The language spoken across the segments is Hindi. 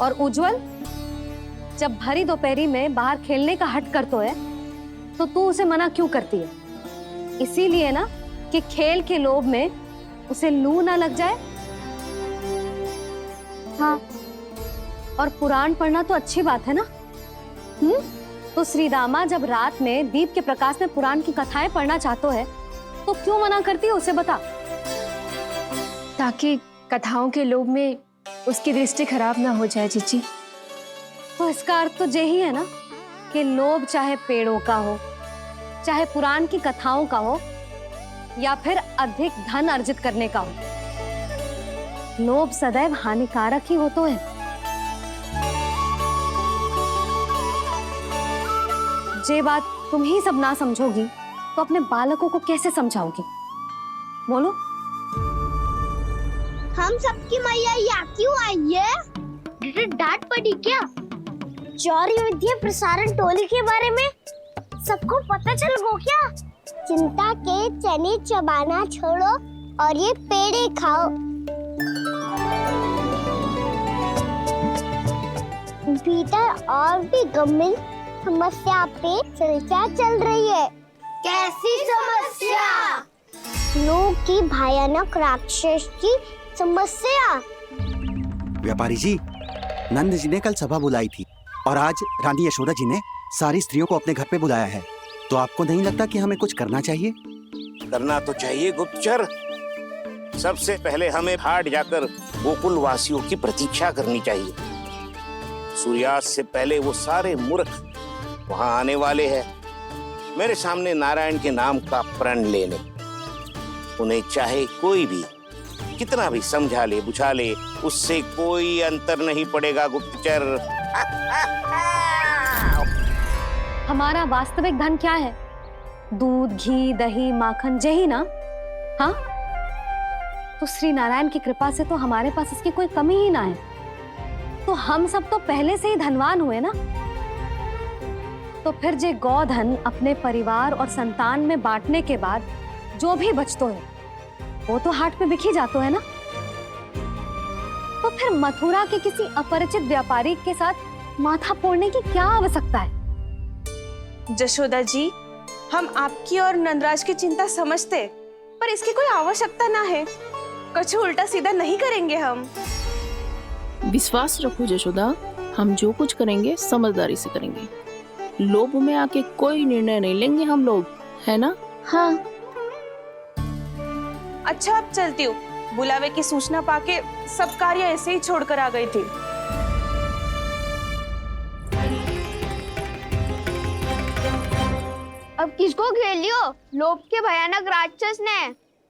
और उज्जवल जब भरी दोपहरी में बाहर खेलने का हट करता है तो तू उसे मना क्यों करती है? इसीलिए ना कि खेल के लोभ में उसे लू ना लग जाए। हाँ, और पुराण पढ़ना तो अच्छी बात है ना। तो श्रीदामा जब रात में दीप के प्रकाश में पुराण की कथाएं पढ़ना चाहते है तो क्यों मना करती है उसे बता। ताकि कथाओं के लोभ में उसकी दृष्टि खराब ना हो जाए जीजी। तो इसका अर्थ तो यही है ना कि लोभ चाहे पेड़ों का हो, चाहे पुराण की कथाओं का हो, या फिर अधिक धन अर्जित करने का हो, लोभ सदैव हानिकारक ही होता है। जे बात तुम ही सब ना समझोगी तो अपने बालकों को कैसे समझाओगी? बोलो। हम सबकी मैया यहाँ क्यों आई है? डांट पड़ी क्या? चौरी विद्या प्रसारण टोली के बारे में सबको पता चल गो क्या? चिंता के चने चबाना छोड़ो और ये पेड़े खाओ। भीतर और भी गंभीर समस्या पे चर्चा चल रही है। कैसी समस्या? लोग की भयानक राक्षस की समस्या। व्यापारी जी, नंद जी ने कल सभा बुलाई थी और आज रानी यशोदा जी ने सारी स्त्रियों को अपने घर पे बुलाया है। तो आपको नहीं लगता कि हमें कुछ करना चाहिए? करना तो चाहिए गुप्तचर। सबसे पहले हमें हाट जाकर गोकुल वासियों की प्रतीक्षा करनी चाहिए। सूर्यास्त से पहले वो सारे मूर्ख वहां आने वाले हैं, मेरे सामने नारायण के नाम का प्रण लेने। उन्हें चाहे कोई भी कितना भी समझा ले बुझा ले, उससे कोई अंतर नहीं पड़ेगा गुप्तचर। हमारा वास्तविक धन क्या है? दूध, घी, दही, माखन, यही ना? हाँ, तो श्री नारायण की कृपा से तो हमारे पास इसकी कोई कमी ही ना है। तो हम सब तो पहले से ही धनवान हुए ना। तो फिर जे गोधन अपने परिवार और संतान में बांटने के बाद जो भी बचतो है वो तो हाट पे बिखी जातो है ना। तो फिर मथुरा के किसी अपरिचित व्यापारी के साथ माथा फोड़ने की क्या आवश्यकता है? जशोदा जी, हम आपकी और नंदराज की चिंता समझते, पर इसकी कोई आवश्यकता ना है। कुछ उल्टा सीधा नहीं करेंगे हम। विश्वास रखो जशोदा, हम जो कुछ करेंगे समझदारी से करेंगे। लोभ में आके कोई निर्णय नहीं लेंगे हम लोग, है ना? हाँ। अच्छा, अब चलती हूँ। बुलावे की सूचना पाके सब कार्य ऐसे ही छोड़कर आ गई थी। अब किसको घेर लोभ के भयानक राक्षस ने?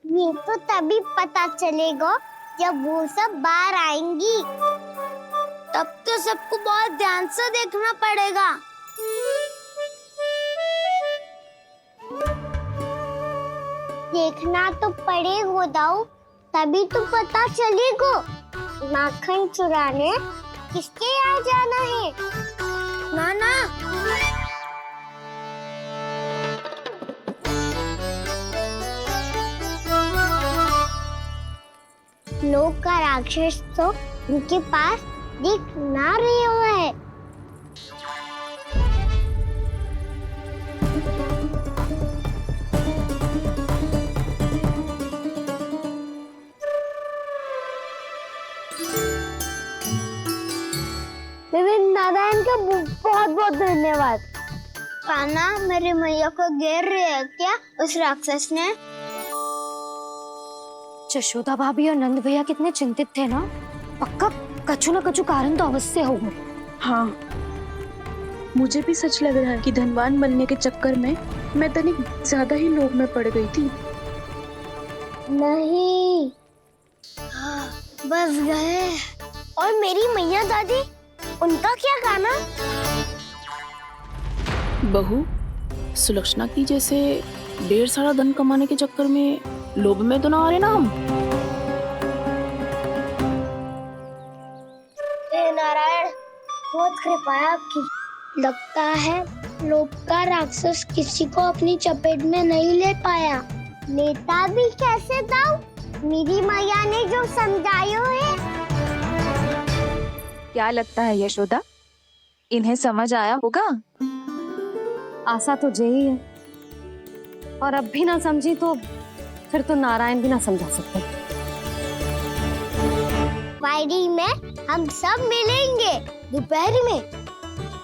ये तो तभी पता चलेगा जब वो सब बाहर आएंगी। तब तो सबको बहुत ध्यान से देखना पड़ेगा। देखना तो पड़ेगा दाऊ, तभी तो पता चलेगा माखन चुराने किसके यहाँ जाना है। नाना, लोग का राक्षस तो उनके पास दिख ना रहे हुआ है। नारायण का बहुत बहुत धन्यवाद। कान्हा, मेरी मैया को घेर रहे है क्या उस राक्षस ने? यशोदा भाभी और नंद भैया कितने चिंतित थे ना। पक्का कछु न कछु कारण तो अवश्य होगा। हाँ, मुझे भी सच लग रहा है कि धनवान बनने के चक्कर में मैं तनिक ज्यादा ही लोभ में पड़ गई थी। नहीं, बस गए। और मेरी मैया दादी, उनका क्या गाना? बहू, सुलक्षणा की जैसे ढेर सारा धन कमाने के चक्कर में लोभ में तो ना आ रहे ना हम। हे नारायण, बहुत कृपा है आपकी। लगता है लोभ का राक्षस किसी को अपनी चपेट में नहीं ले पाया। लेता भी कैसे दाऊ? मेरी मैया ने जो समझायो है। क्या लगता है यशोदा, इन्हें समझ आया होगा? आशा तो यही है, और अब भी ना समझी तो फिर तो नारायण भी ना समझा सकते। फ्राइडे में हम सब मिलेंगे दोपहर में।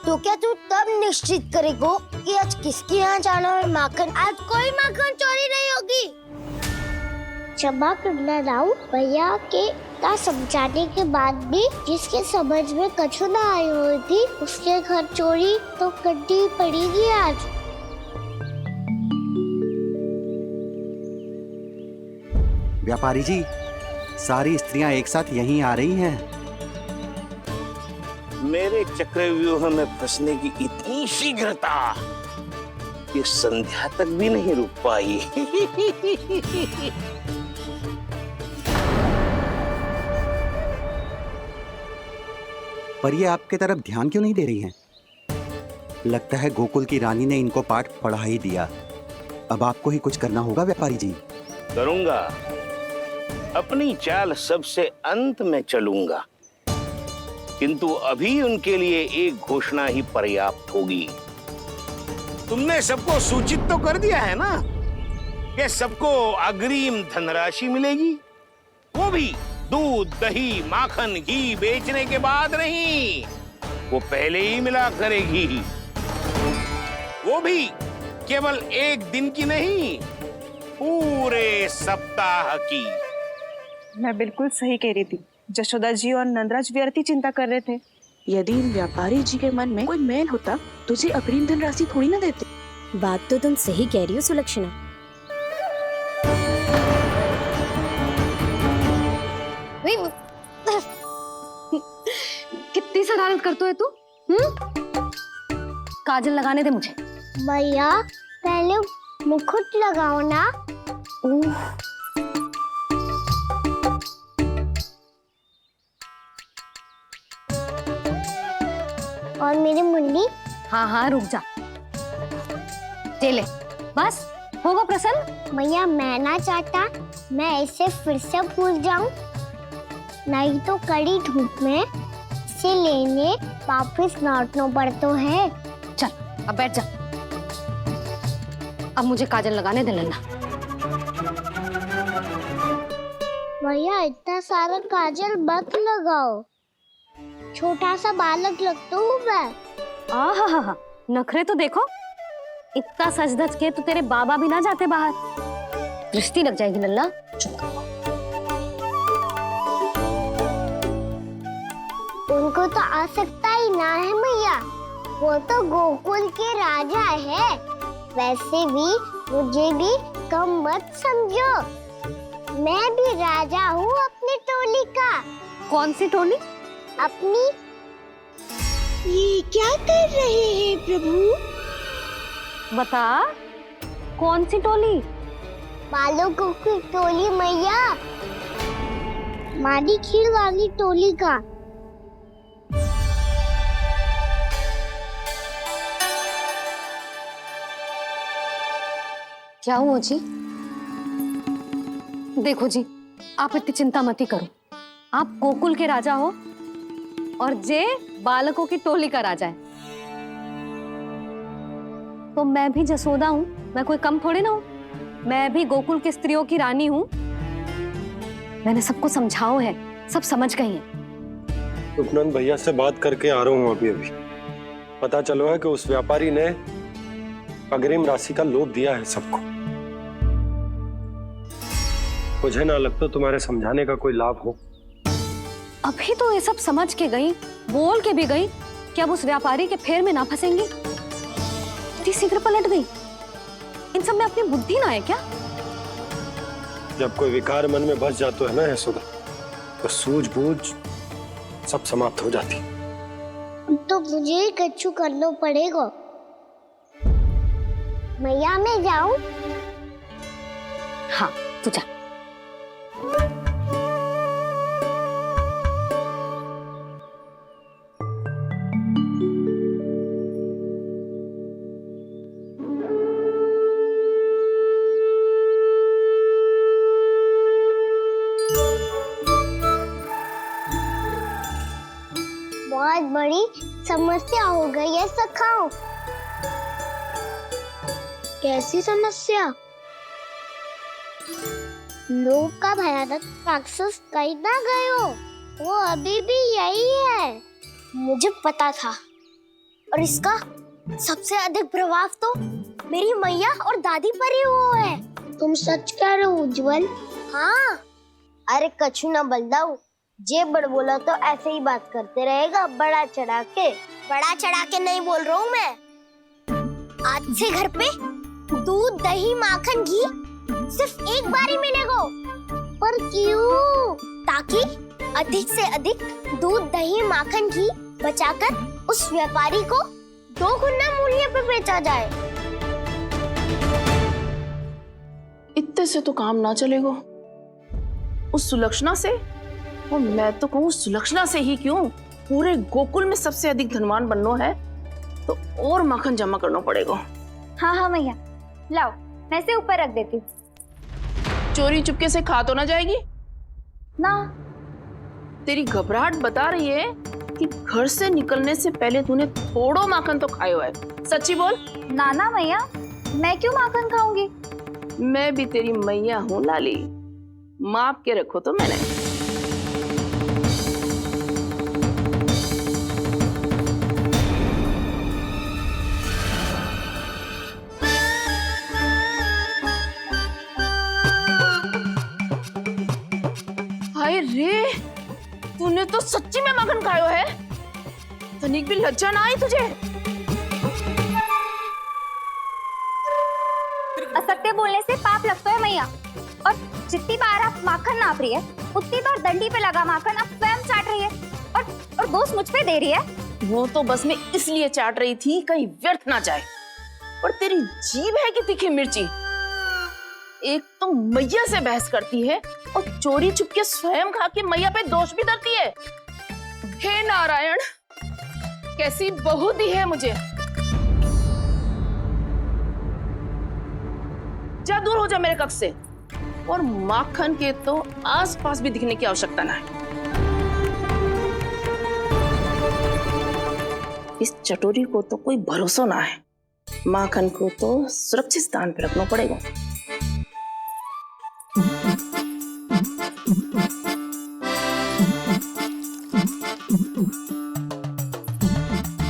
तो क्या तू तब निश्चित करेगा कि आज किसके यहाँ जाना है माखन? आज कोई माखन चोरी नहीं होगी। क्षमा करना राव, भैया के का समझाने के बाद भी जिसके समझ में कछु ना आई हुई थी उसके घर चोरी तो करनी पड़ेगी आज। व्यापारी जी, सारी स्त्रियां एक साथ यहीं आ रही हैं। मेरे चक्रव्यूह में फंसने की इतनी शीघ्रता कि संध्या तक भी नहीं रुक पाई। पर ये आपके तरफ ध्यान क्यों नहीं दे रही हैं? लगता है गोकुल की रानी ने इनको पाठ पढ़ा ही दिया। अब आपको ही कुछ करना होगा व्यापारी जी। करूंगा, अपनी चाल सबसे अंत में चलूंगा, किंतु अभी उनके लिए एक घोषणा ही पर्याप्त होगी। तुमने सबको सूचित तो कर दिया है ना कि सबको अग्रिम धनराशि मिलेगी, वो भी दूध, दही, माखन, घी बेचने के बाद नहीं, वो पहले ही मिला करेगी। वो भी केवल एक दिन की नहीं, पूरे सप्ताह की। मैं बिल्कुल सही कह रही थी। जशोदा जी और नंदराज व्यर्थ ही चिंता कर रहे थे। यदि इन व्यापारी जी के मन में कोई मैल होता तुझे अग्रिम धनराशि थोड़ी ना देते। बात तो तुम सही कह रही हो सुलक्षणा। कितनी शरारत करते हो तू? काजल लगाने दे मुझे। भैया पहले मुकुट लगाओ ना। और मेरी मुन्नी। हाँ हाँ रुक जा, ये ले, बस होगा प्रसन्न। भैया मैं ना चाहता मैं इसे फिर से भूल जाऊं, नहीं तो कड़ी धूप में इसे लेने वापस लौटना पड़ता है। चल अब बैठ जा, अब मुझे काजल लगाने दे लेना। भैया इतना सारा काजल मत लगाओ, छोटा सा बालक लगता हूँ मैं। आहा, नखरे तो देखो, इतना सज धज के तो तेरे बाबा भी ना जाते बाहर, दृष्टि लग जाएगी लल्ला। उनको तो आ सकता ही ना है भैया, वो तो गोकुल के राजा है। वैसे भी मुझे भी कम मत समझो, मैं भी राजा हूँ अपनी टोली का। कौन सी टोली? अपनी। ये क्या कर रहे हैं प्रभु? बता, कौन सी टोली? बालकों की टोली मैया, मारी खीर वाली टोली का। क्या हुआ जी? देखो जी, आप इतनी चिंता मत ही करो, आप गोकुल के राजा हो और जे बालकों की टोली का राजा है, तो मैं भी जसोदा हूँ, मैं कोई कम थोड़े ना हूँ, मैं भी गोकुल की स्त्रियों की रानी हूँ। मैंने सबको समझाओ है, सब समझ गई हैं। उपनंद भैया से बात करके आ रहा हूँ अभी। पता चलो है कि उस व्यापारी ने अग्रिम राशि का लोभ दिया है सबको। मुझे ना लगता तुम्हारे समझाने का कोई लाभ हो। अभी तो ये सब समझ के गई, बोल के भी गई कि अब उस व्यापारी के फेर में ना फंसेंगी। इतनी शीघ्र पलट गई, इन सब में अपनी बुद्धि ना है क्या? जब कोई विकार मन में बस जाता है ना यशोदा, तो सूझबूझ सब समाप्त हो जाती। तो मुझे ही कच्चू करना पड़ेगा। मैया मैं जाऊं? हाँ तू जा। बड़ी समस्या हो गई है सखाओ। कैसी समस्या? लोग का भयानक राक्षस कहीं ना गए हो, वो अभी भी यही है। मुझे पता था, और इसका सबसे अधिक प्रभाव तो मेरी मैया और दादी पर ही हुआ है। तुम सच कह रहे हो उज्जवल? हाँ। अरे कछु ना बलदाऊ, जे बड़ बोला तो ऐसे ही बात करते रहेगा बड़ा चढ़ा के। बड़ा चढ़ा के नहीं बोल रहा हूँ मैं। आज से घर पे दूध दही माखन घी सिर्फ एक बार ही मिलेगा। पर क्यों? ताकि अधिक से अधिक दूध दही माखन घी बचाकर उस व्यापारी को 2 गुना मूल्य पे बेचा जाए। इतने से तो काम ना चलेगा। उस सुलक्षणा से, और मैं तो कहूँ सुलक्षणा से ही क्यों, पूरे गोकुल में सबसे अधिक धनवान बनना है तो और माखन जमा करना पड़ेगा। हाँ हाँ मैया, लाओ मैं इसे ऊपर रख देती हूँ। चोरी चुपके से खा तो ना जाएगी ना? तेरी घबराहट बता रही है कि घर से निकलने से पहले तूने थोड़ो माखन तो खायो है। सच्ची बोल। ना ना मैया, मैं क्यों माखन खाऊंगी? मैं भी तेरी मैया हूँ लाली, माप के रखो तो मैंने। हाय रे, तूने तो सच्ची में माखन खायो है। तनिक भी लज्जा ना आई तुझे? असत्य बोलने से पाप लगता है मैया, और जितनी बार आप माखन नाप रही है उतनी बार डंडी पे लगा माखन आप स्वयं चाट रही है, और दोष मुझ पे दे रही है। वो तो बस मैं इसलिए चाट रही थी कहीं व्यर्थ ना जाए। और तेरी जीभ है कि तीखी मिर्ची। एक तो मैया से बहस करती है और चोरी चुपके स्वयं खा के मैया पे दोष भी धरती है। हे नारायण, कैसी बहू दी है मुझे। जा दूर हो जा मेरे कक्ष से, और माखन के तो आसपास भी दिखने की आवश्यकता ना है। इस चटोरी को तो कोई भरोसा ना है। माखन को तो सुरक्षित स्थान पर रखना पड़ेगा।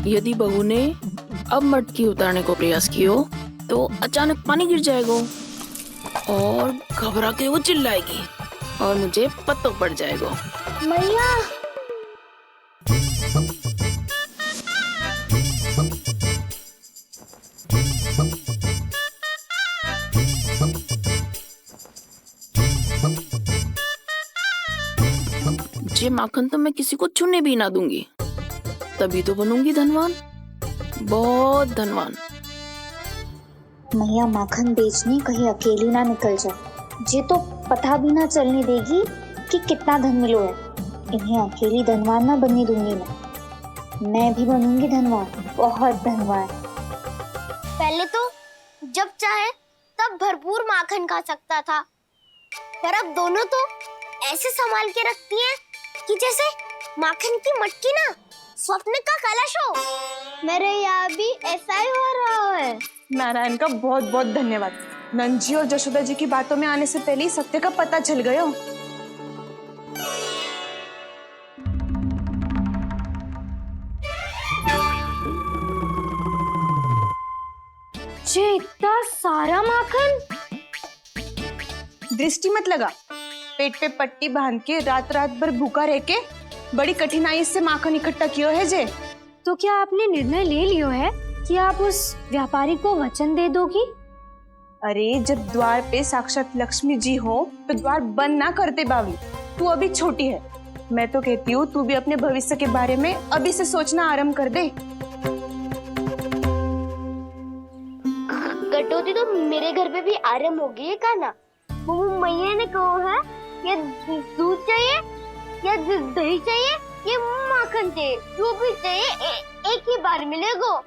यदि बहू ने अब मटकी उतारने को प्रयास किया तो अचानक पानी गिर जाएगा और घबरा के वो चिल्लाएगी और मुझे पता पड़ जाएगा। मैया, ये माखन तो मैं किसी को छूने भी ना दूंगी, तभी तो बनूंगी धनवान, बहुत धनवान। मैया माखन बेचने कहीं अकेली ना निकल जाए। जे तो पता भी ना चलने देगी कि कितना धन मिलो है। इन्हें अकेली धनवान ना बनने दूंगी मैं भी बनूंगी धनवान, बहुत धनवान। पहले तो जब चाहे तब भरपूर माखन खा सकता था, पर अब दोनों तो ऐसे संभाल के रखती हैं कि जैसे माखन की मटकी ना स्वप्न का कलश हो। मेरे यहाँ भी ऐसा ही हो रहा है। नारायण का बहुत बहुत धन्यवाद। नंदजी और जशोदा जी की बातों में आने से पहले ही सत्य का पता चल गया। ये इतना सारा माखन? दृष्टि मत लगा, पेट पे पट्टी बांध के रात रात भर भूखा रह के बड़ी कठिनाई से माखन इकट्ठा किया है जे। तो क्या आपने निर्णय ले लियो है कि आप उस व्यापारी को वचन दे दोगी? अरे जब द्वार पे साक्षात लक्ष्मी जी हो तो द्वार बंद ना करते बावली। तू अभी छोटी है, मैं तो कहती हूँ तू भी अपने भविष्य के बारे में अभी से सोचना आरंभ कर दे। कटौती तो मेरे घर पे भी आरंभ हो गई है का ना। वो मैया ने कहा है या दूध चाहिए या दही चाहिए या माखन चाहिए, जो भी चाहिए एक ही बार मिलेगा।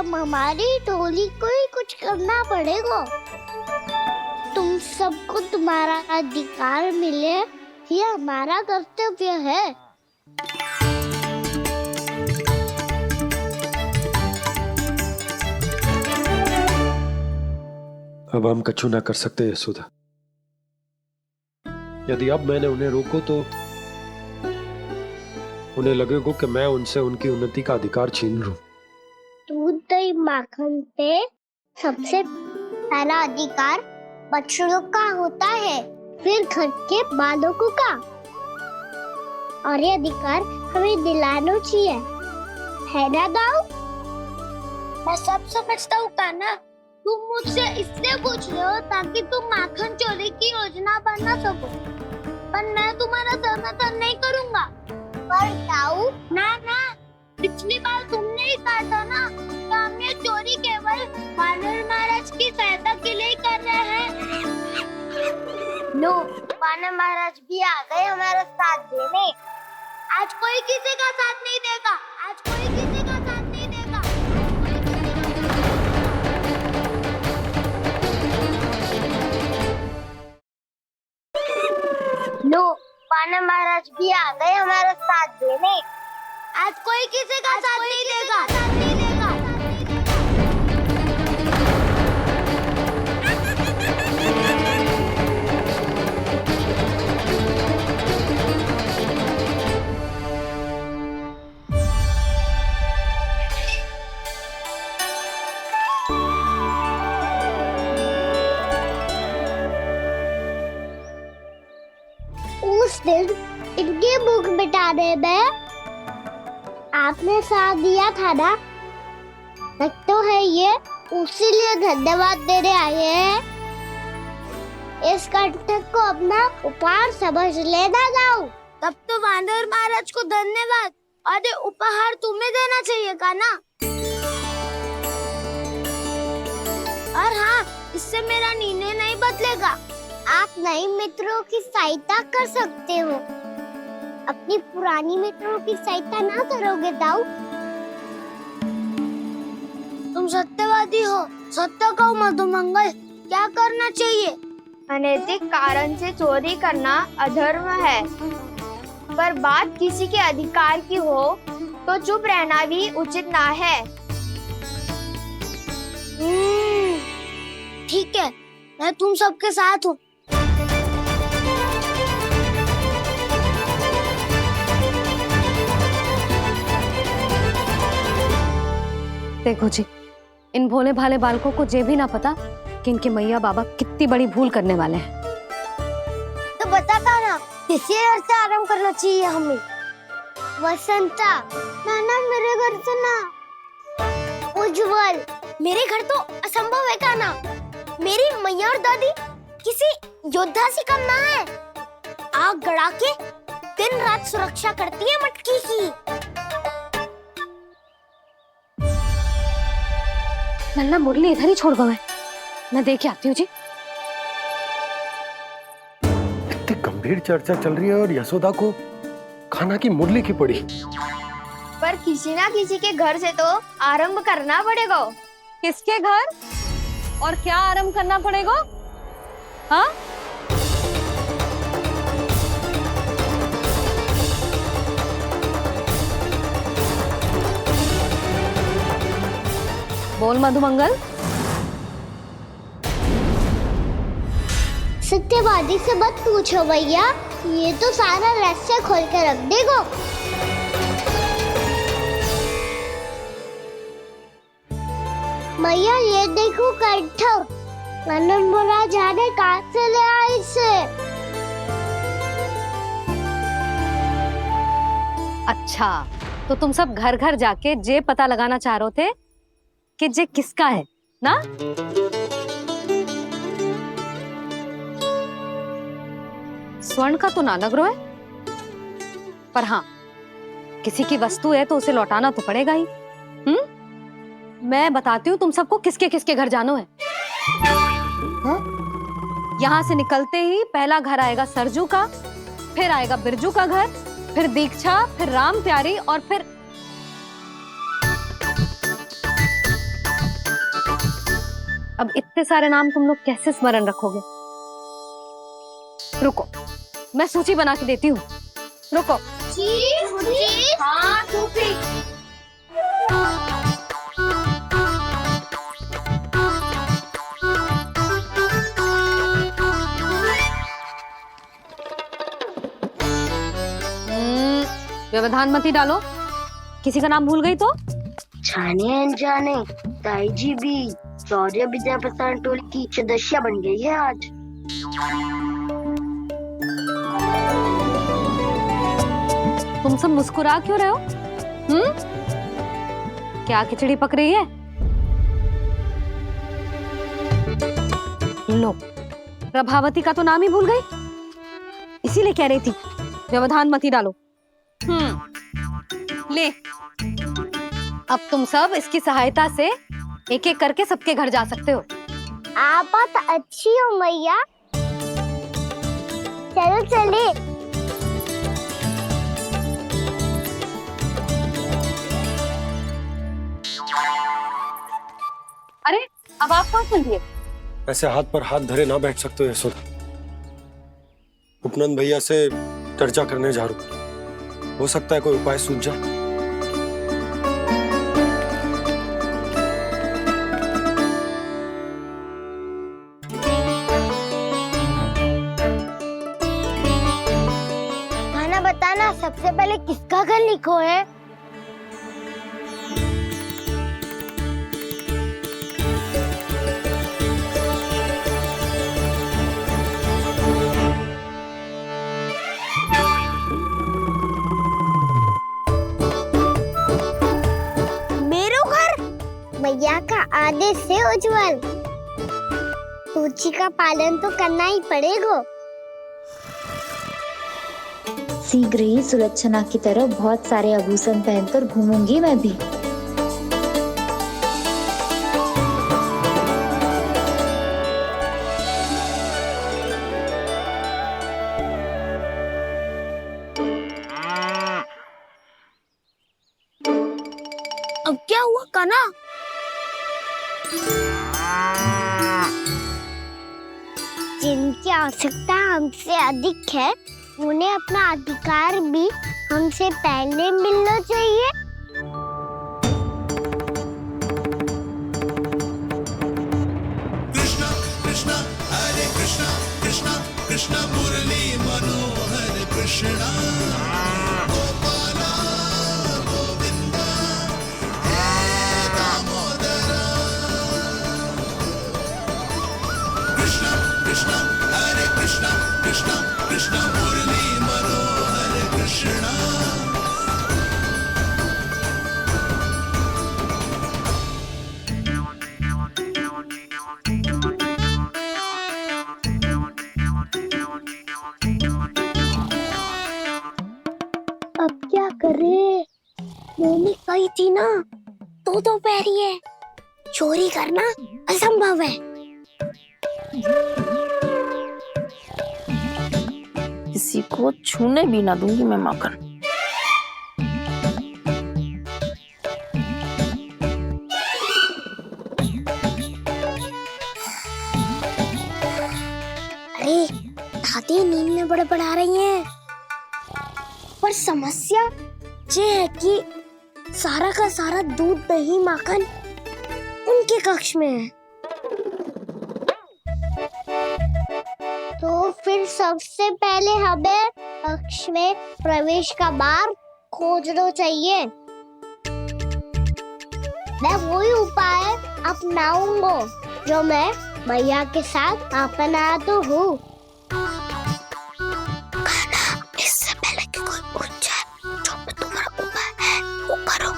अब हमारी टोली को ही कुछ करना पड़ेगा। तुम सबको तुम्हारा अधिकार मिले, ये हमारा कर्तव्य है। अब हम कछु ना कर सकते यशोदा। यदि अब मैंने उन्हें रोको तो उन्हें लगेगा कि मैं उनसे उनकी उन्नति का अधिकार छीन लूं। दूध दही माखन पे सबसे पहला अधिकार बछड़ों का होता है, फिर घर के बालकों का, और ये अधिकार हमें दिलाना चाहिए, है ना दाऊ? मैं सब समझता हूँ कान्हा, तुम मुझसे इसलिए पूछ रहे हो ताकि तुम माखन चोरी की योजना बना सको, पर मैं तुम्हारा समर्थन नहीं करूँगा। पर दाऊ, ना पिछली बार तुमने ही कहा था ना कि हम ये चोरी केवल वानर महाराज की सहायता के लिए कर रहे हैं। लो, वानर महाराज भी आ गए हमारा साथ देने। आज कोई किसी का साथ नहीं देगा, आज कोई किसी का साथ नहीं देगा। लो, वानर महाराज भी आ गए हमारा साथ देने। आज कोई किसी का साथ नहीं देगा। उस दिन इनके मुख मिटाने में आपने साथ दिया था ना, तो है ये उसी लिए धन्यवाद देने आए हैं। इस कंटक को अपना उपहार समझ लेना जाओ। तब तो वानर महाराज को धन्यवाद और ये उपहार तुम्हें देना चाहिए का ना। और हाँ, इससे मेरा निर्णय नहीं बदलेगा। आप नए मित्रों की सहायता कर सकते हो, अपनी पुरानी मित्रों की सहायता ना करोगे दाऊ? तुम सत्यवादी हो, सत्य कहो मधुमंगल, क्या करना चाहिए? अनैतिक कारण से चोरी करना अधर्म है, पर बात किसी के अधिकार की हो तो चुप रहना भी उचित ना है। ठीक है, मैं तुम सबके साथ हूँ। देखो जी, इन भोले भाले बालकों को ये भी ना पता कि इनके मैया बाबा कितनी बड़ी भूल करने वाले हैं। तो बता ना, किसी घर से आराम करना चाहिए हमें? वसंता, ना मेरे घर से ना। उज्जवल, मेरे घर तो असंभव है काना। मेरी मैया और दादी किसी योद्धा से कम ना है। आग गड़ा के दिन रात सुरक्षा करती है मटकी की। नन्ना मुरली इधर ही छोड़ गए, मैं देख आती हूँ जी। इतनी गंभीर चर्चा चल रही है और यशोदा को खाना की मुरली की पड़ी। पर किसी ना किसी के घर से तो आरंभ करना पड़ेगा। किसके घर और क्या आरंभ करना पड़ेगा? हाँ, बोल मधुमंगल। सत्यवादी से मत पूछो भैया, ये तो सारा रहस्य खोल कर रख देगा। भैया ये देखो कंठक, मनोहरा जाने कहाँ से ले आई इसे। अच्छा, तो तुम सब घर घर जाके जे पता लगाना चाह रहे थे कि जे किसका है ना? स्वर्ण का तो ना लग रहा है, पर हाँ, किसी की वस्तु है तो उसे लौटाना तो पड़ेगा ही। मैं बताती हूँ तुम सबको किसके किसके घर जाना है। यहाँ से निकलते ही पहला घर आएगा सरजू का, फिर आएगा बिरजू का घर, फिर दीक्षा, फिर राम प्यारी और फिर इतने सारे नाम तुम लोग कैसे स्मरण रखोगे? रुको, मैं सूची बना के देती हूँ। रुको। हाँ, व्यवधान मत ही डालो। किसी का नाम भूल गई तो? जाने अनजाने ताई जी भी शौर्य विद्या प्रसारण टोली की सदस्य बन गई है आज। तुम सब मुस्कुरा क्यों रहे हो? क्या खिचड़ी पक रही है? लो, प्रभावती का तो नाम ही भूल गई, इसीलिए कह रही थी व्यवधान मत ही डालो। ले, अब तुम सब इसकी सहायता से एक एक करके सबके घर जा सकते हो। आप तो अच्छी हो मैया। चलो चले। अरे, अब आप कहाँ चल दिए? ऐसे हाथ पर हाथ धरे ना बैठ सकते हो यशोदा। उपनंद भैया से चर्चा करने जा रहा हूं, हो सकता है कोई उपाय सूझ जाए। खाना बताना, सबसे पहले किसका घर लिखो है? मैया का आदेश से उज्जवल, सूची का पालन तो करना ही पड़ेगा। शीघ्र ही सुलक्षणा की तरह बहुत सारे आभूषण पहनकर घूमूंगी मैं भी। अब क्या हुआ कान्हा? जिनकी आवश्यकता हमसे अधिक है, उन्हें अपना अधिकार भी हमसे पहले मिलना चाहिए। कृष्णा कृष्णा हरे कृष्णा कृष्णा कृष्णा मुरली मनोहर कृष्णा गोपाला गोविंदा हे दामोदरा। कृष्णा कृष्णा हरे कृष्णा कृष्णा कृष्णा मुरली मनोहर कृष्णा। अब क्या करे? मम्मी कही थी ना, दो पैरी है, चोरी करना असंभव है। किसी को छूने भी ना दूंगी मैं माखन। अरे दादी नींद में बड़बड़ा रही हैं, पर समस्या ये है कि सारा का सारा दूध दही माखन उनके कक्ष में है। तो फिर सबसे पहले हमें कक्ष में प्रवेश का मार्ग खोजना चाहिए। मैं वही उपाय अपनाऊंगा जो मैं मैया के साथ अपना तो हूँ। इससे पहले कि कोई पूछ जाए, जो भी तुम्हारा उपाय है वो करो।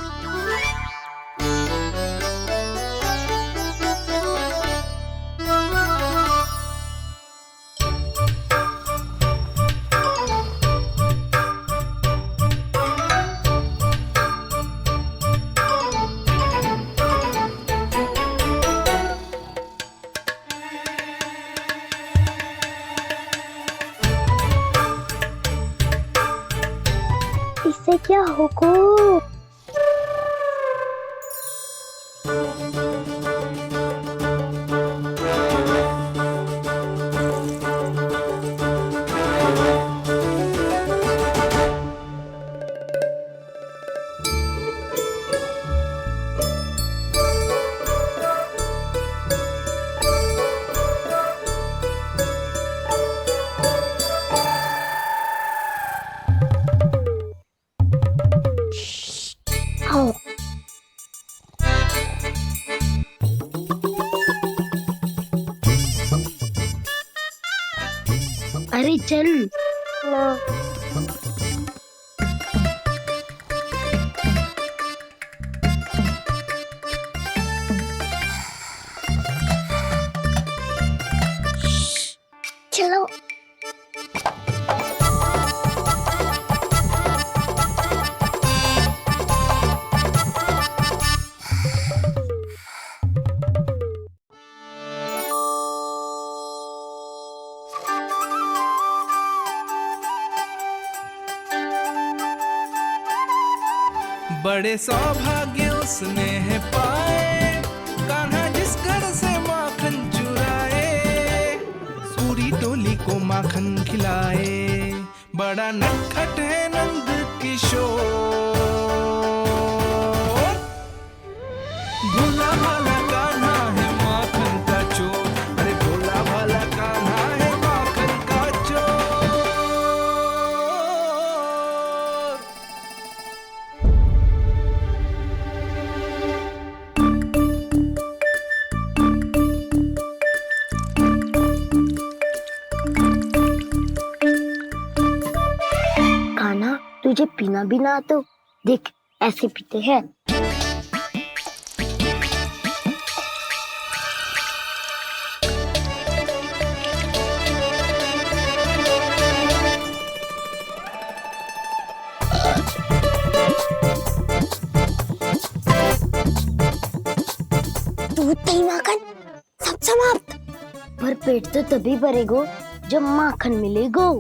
इससे क्या होगा? चल। चलो। बड़े सौभाग्य उसने है पाए, कान्हा जिस घर से माखन चुराए, पूरी टोली को माखन खिलाए। बड़ा नटखट है नंद किशोर, भोला भाला कान्हा है माखन का चोर। अरे भोला भाला कान्हा है माखन का चोर। कान्हा, तुझे पीना भी ना तो देख, ऐसे पीते हैं। दूध दही माखन सब समाप्त। पर पेट तो तभी भरेगो जब माखन मिलेगो।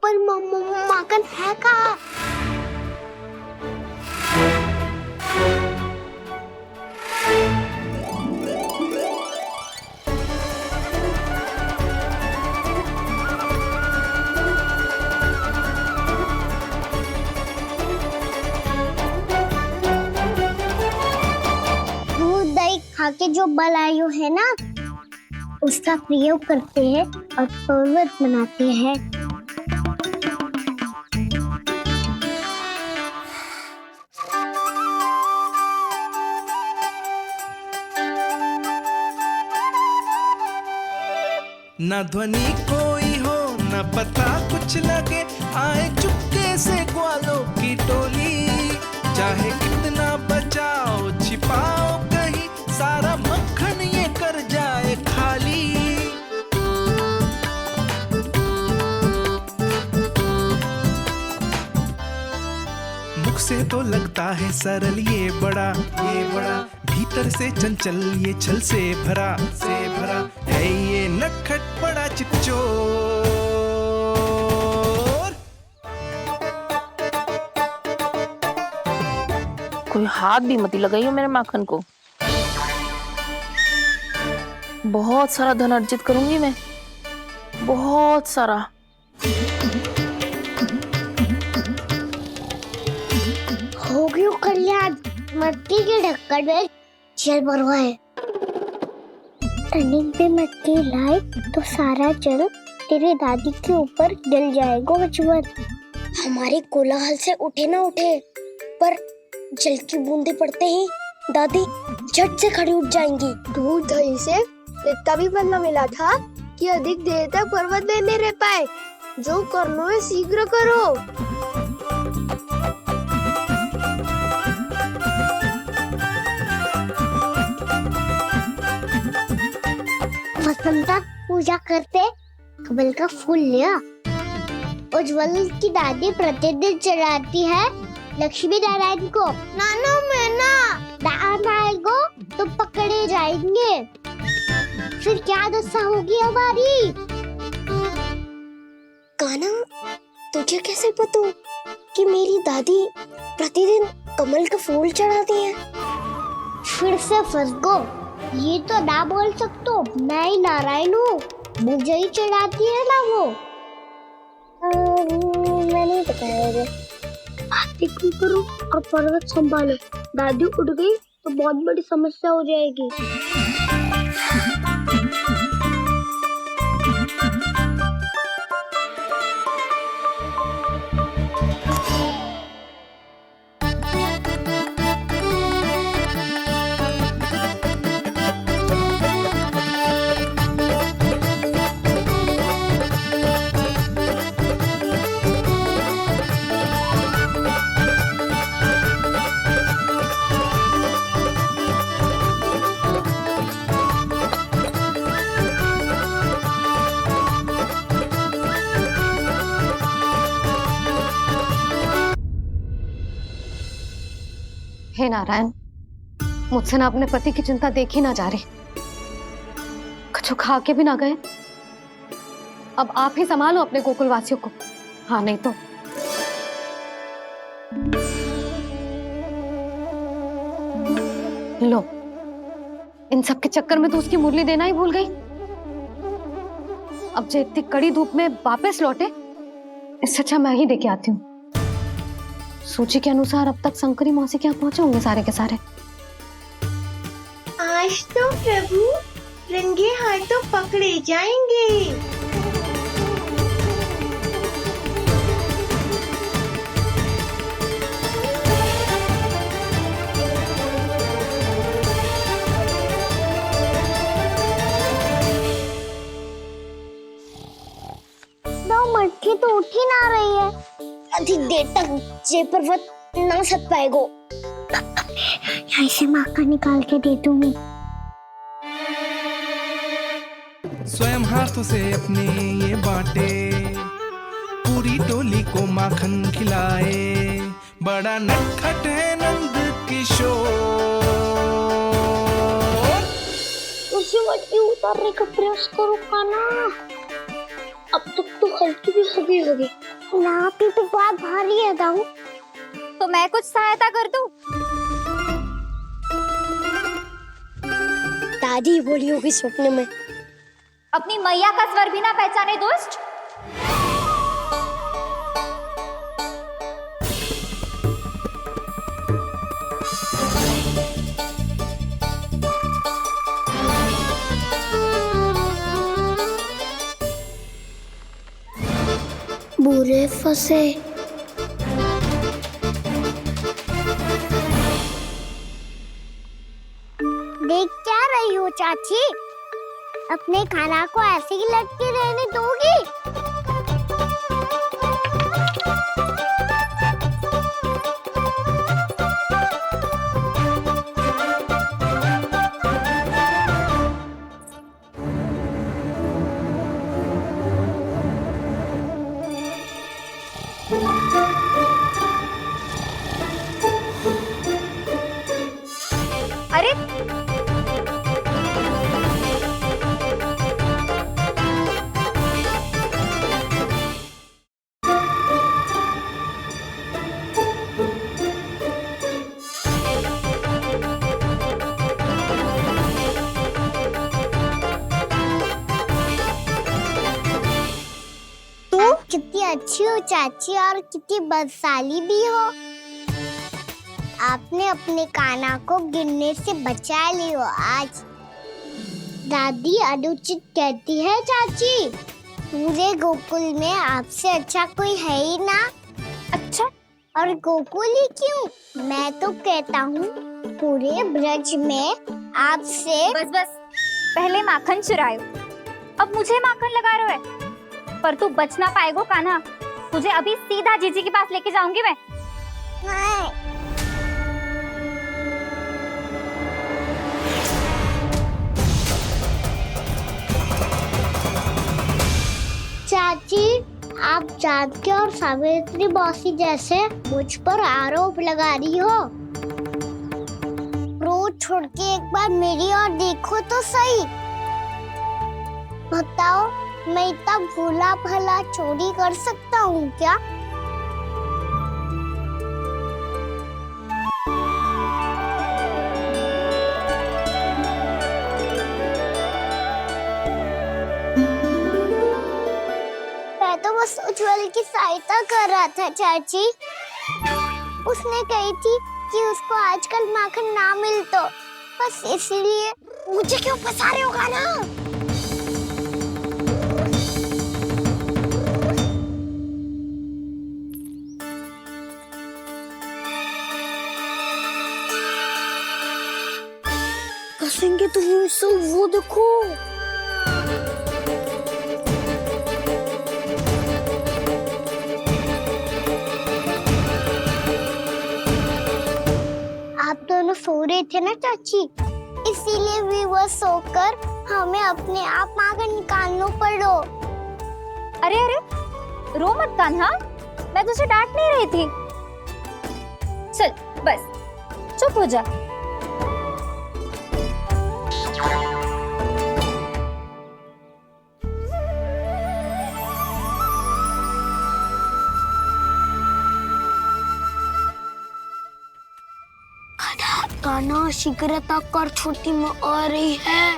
पर माखन है कहाँ? दूध दही खा के जो बल आयु है ना, उसका प्रयोग करते हैं और पर्वत बनाते हैं। न ध्वनि कोई हो न पता कुछ लगे, आए चुपके से ग्वालों की टोली। चाहे कितना बचाओ छिपाओ कहीं, सारा मक्खन ये कर जाए खाली। मुख से तो लगता है सरल ये बड़ा भीतर से चंचल ये छल से भरा है ये नटखट बड़ा चिच्चोर। कोई हाथ भी मत लगाइए मेरे माखन को। बहुत सारा धन अर्जित करूंगी मैं, बहुत सारा। हो गयो कल्याण, मट्टी के ढक्कन में जल भरवा है। टर्निंग पे मट्टी लाए तो सारा जल तेरे दादी के ऊपर डल जाएगा बचवन। हमारे कोलाहल से उठे ना उठे, पर जल की बूंदे पड़ते ही दादी झट से खड़ी उठ जाएंगी। दूध दही से इतना भी बदला मिला था कि अधिक देर तक पर्वत में नहीं रह पाए। जो करना है शीघ्र करो। वसंता पूजा करते कमल का फूल लिया। उज्ज्वल की दादी प्रतिदिन चढ़ाती है लक्ष्मी नारायण को। नाना मैं ना दान आएगो तो पकड़े जाएंगे, फिर क्या दशा होगी हमारी? कान्हा, तुझे कैसे पता कि मेरी दादी प्रतिदिन कमल का फूल चढ़ाती है? फिर से फंस गो। ये तो ना बोल सकतो, मैं ही नारायण हूँ, मुझे ही चढ़ाती है ना वो। मैं नहीं बताया। बातें क्यों करो और पर्वत संभालो। दादी उठ गई तो बहुत बड़ी समस्या हो जाएगी। हे नारायण, मुझसे ना अपने पति की चिंता देखी ना जा रही, कुछ खा के भी ना गए। अब आप ही संभालो अपने गोकुल वासियों को, हाँ नहीं तो। लो, इन सब के चक्कर में तो उसकी मुरली देना ही भूल गई। अब जो इतनी कड़ी धूप में वापस लौटे, इससे अच्छा मैं ही देके आती हूँ। सूची के अनुसार अब तक शंकरी मौसी के यहाँ पहुंचे होंगे सारे के सारे। आज तो प्रभु रंगे हाथों पकड़े जाएंगे। मटकी तो उठ ही ना रही है, अधिक देर तक जे पर्वत ना सक पाएगो। यहाँ से माखन निकाल के दे दूंगी। स्वयं हाथों से अपने ये बांटे, पूरी टोली को माखन खिलाए, बड़ा नटखट है नंद किशोर। उसे मटकी उतारने का प्रयास करो काना, अब तक तो हल्की भी होगी। नापी तो बहुत भारी है दाऊ, तो मैं कुछ सहायता कर दूं? दादी बोली होगी सपने में, अपनी मैया का स्वर भी ना पहचाने दुष्ट। बुरे फंसे। देख क्या रही हो चाची, अपने खाना को ऐसे ही लटके रहने दोगी? अरे तुम कितनी अच्छी हो चाची, और कितनी बदसाली भी हो। आपने अपने काना को गिरने से बचा ली हो आज। दादी अनुचित कहती है चाची, पूरे गोकुल में आपसे अच्छा कोई है ही ना। अच्छा, और गोकुल ही क्यों, मैं तो कहता हूँ पूरे ब्रज में आपसे। बस पहले माखन चुरायो, अब मुझे माखन लगा रहे हो। पर तू बच ना पाएगो कान्हा, तुझे अभी सीधा जीजी के पास लेके जाऊंगी मैं। चाची, आप जानकी और सावित्री मौसी जैसे मुझ पर आरोप लगा रही हो। रोज छोड़ के एक बार मेरी ओर देखो तो सही। बताओ, मैं इतना भोला भला चोरी कर सकता हूँ क्या? बस उज्जवल की सहायता कर रहा था चाची। उसने कही थी कि उसको आजकल माखन ना मिल तो बस इसीलिए। मुझे क्यों फंसा रहे होगा ना? फंसेंगे तो वो देखो। आप दोनों सो रहे थे ना चाची, इसीलिए विवश सोकर हमें अपने आप माखन निकालना पड़ो। अरे अरे, रो मत कान्हा, मैं तुझे डांट नहीं रही थी। चल बस, चुप हो जा। कान्हा शीघ्रता कर, छोटी माँ आ रही है।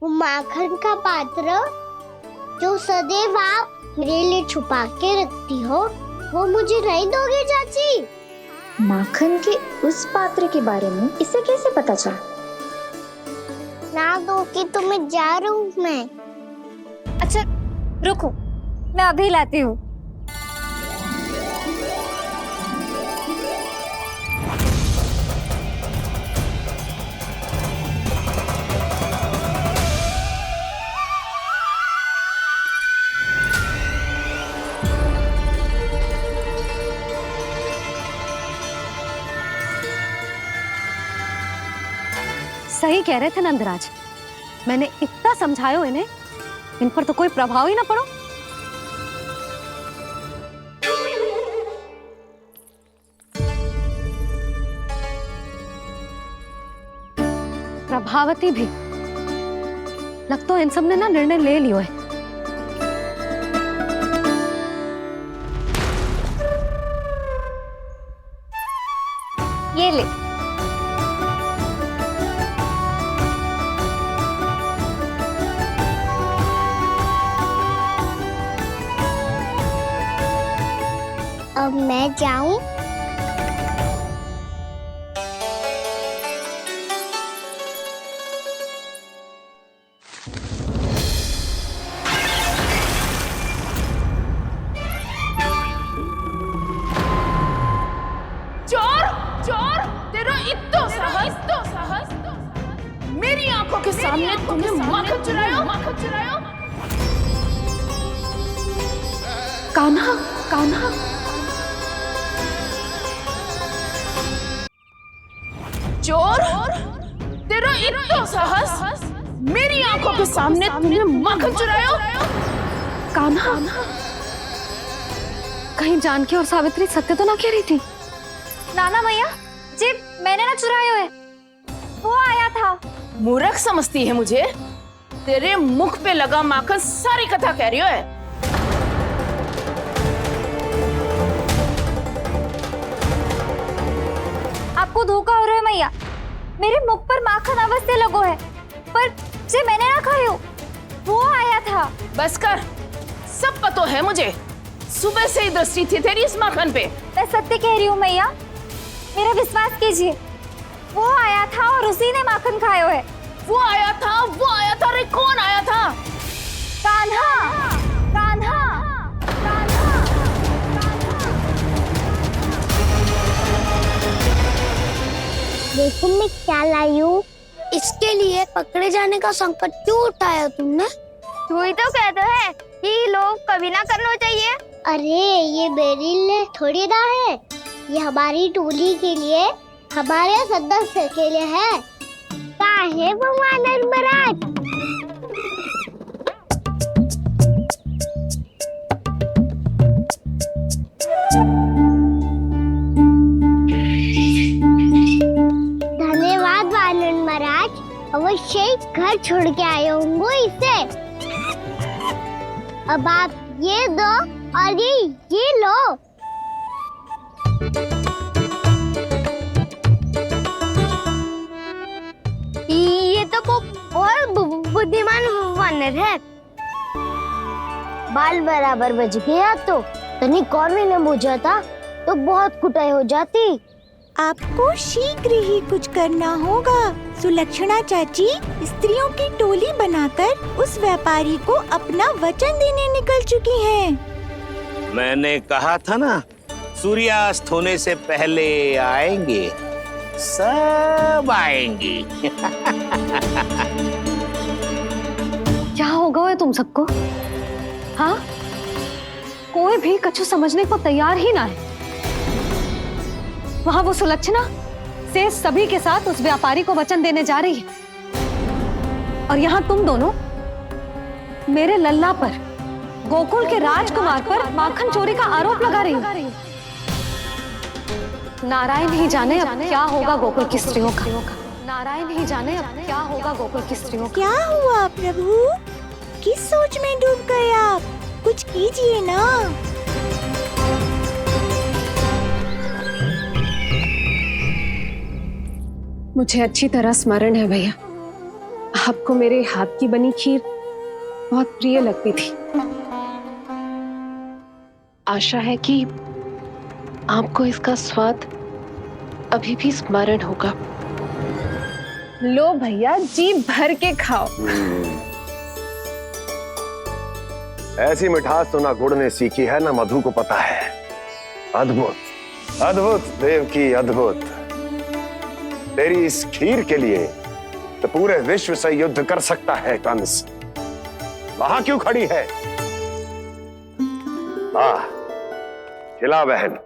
वो माखन का पात्र जो सदैव आप मेरे लिए छुपा के रखती हो, वो मुझे नहीं दोगे चाची? माखन के उस पात्र के बारे में इसे कैसे पता चला? ना दोगी तो मैं जा रहा हूँ मैं। अच्छा रुको, मैं अभी लाती हूँ। सही कह रहे थे नंदराज, मैंने इतना समझायो इन्हें, इन पर तो कोई प्रभाव ही ना पड़ो। प्रभावती भी लग तो इन सब ने ना निर्णय ले लियो है। ये ले। अब मैं जाऊं? चोर चोर, तेरा इतना साहस, मेरी आंखों के सामने तुमने माखन चुराया। कान्हा, कान्हा, चोर, तेरा इतना साहस, मेरी आंखों के सामने तुमने माखन चुराया। कान्हा, कहीं जानकी और सावित्री सत्य तो ना कह रही थी? नाना मैया जी, मैंने ना चुराया है, वो आया था। मूर्ख समझती है मुझे? तेरे मुख पे लगा माखन सारी कथा कह रही है। आपको धोखा हो रहा है मैया, मेरे मुख पर माखन अवश्य लगो है, पर जे मैंने ना खायो, वो आया था। बस कर, सब पता है मुझे, सुबह से ही दृष्टि थी तेरी इस माखन पे। मैं सत्य कह रही हूँ मैया, मेरा विश्वास कीजिए, वो आया था और उसी ने माखन खायो है। वो आया था, अरे कौन आया था? कान्हा, कान्हा, कान्हा। देखो मैं क्या लाई हूँ। इसके लिए पकड़े जाने का संकट क्यों उठाया तुमने? तू ही तो कहता है कि लोग कभी ना करना चाहिए। अरे ये मेरे लिए थोड़ी ना है, ये हमारी टोली के लिए, हमारे सदस्य के लिए है। काहे भगवान महाराज? धन्यवाद वानर महाराज, अवश्य ही घर छोड़ के आए होंगे इसे। अब आप ये दो और ये लो। ये तो बहुत बुद्धिमान वानर है। बाल बराबर बज गया तो तनिक और भी न बूझा था तो बहुत कुटाई हो जाती। आपको शीघ्र ही कुछ करना होगा। सुलक्षणा चाची स्त्रियों की टोली बनाकर उस व्यापारी को अपना वचन देने निकल चुकी हैं। मैंने कहा था ना, सूर्यास्त होने से पहले आएंगे, सब आएंगे। क्या होगा है तुम सबको? हाँ, कोई भी कछु समझने को तैयार ही ना है। वहां वो सुलक्षणा से सभी के साथ उस व्यापारी को वचन देने जा रही है, और यहाँ तुम दोनों मेरे लल्ला पर, गोकुल के राजकुमार पर माखन चोरी का आरोप लगा रही हो। नारायण ही जाने अब क्या होगा गोकुल की स्त्रियों का। नारायण ही जाने अब क्या होगा गोकुल की स्त्रियों का। क्या हुआ प्रभु? किस सोच में डूब गए आप? कुछ कीजिए ना। मुझे अच्छी तरह स्मरण है भैया, आपको मेरे हाथ की बनी खीर बहुत प्रिय लगती थी। आशा है कि आपको इसका स्वाद अभी भी स्मरण होगा। लो भैया, जी भर के खाओ। ऐसी मिठास तो ना गुड़ ने सीखी है ना मधु को पता है। अद्भुत अद्भुत देवकी, अद्भुत। तेरी इस खीर के लिए तो पूरे विश्व से युद्ध कर सकता है कंस। वहां क्यों खड़ी है? खिला बहन।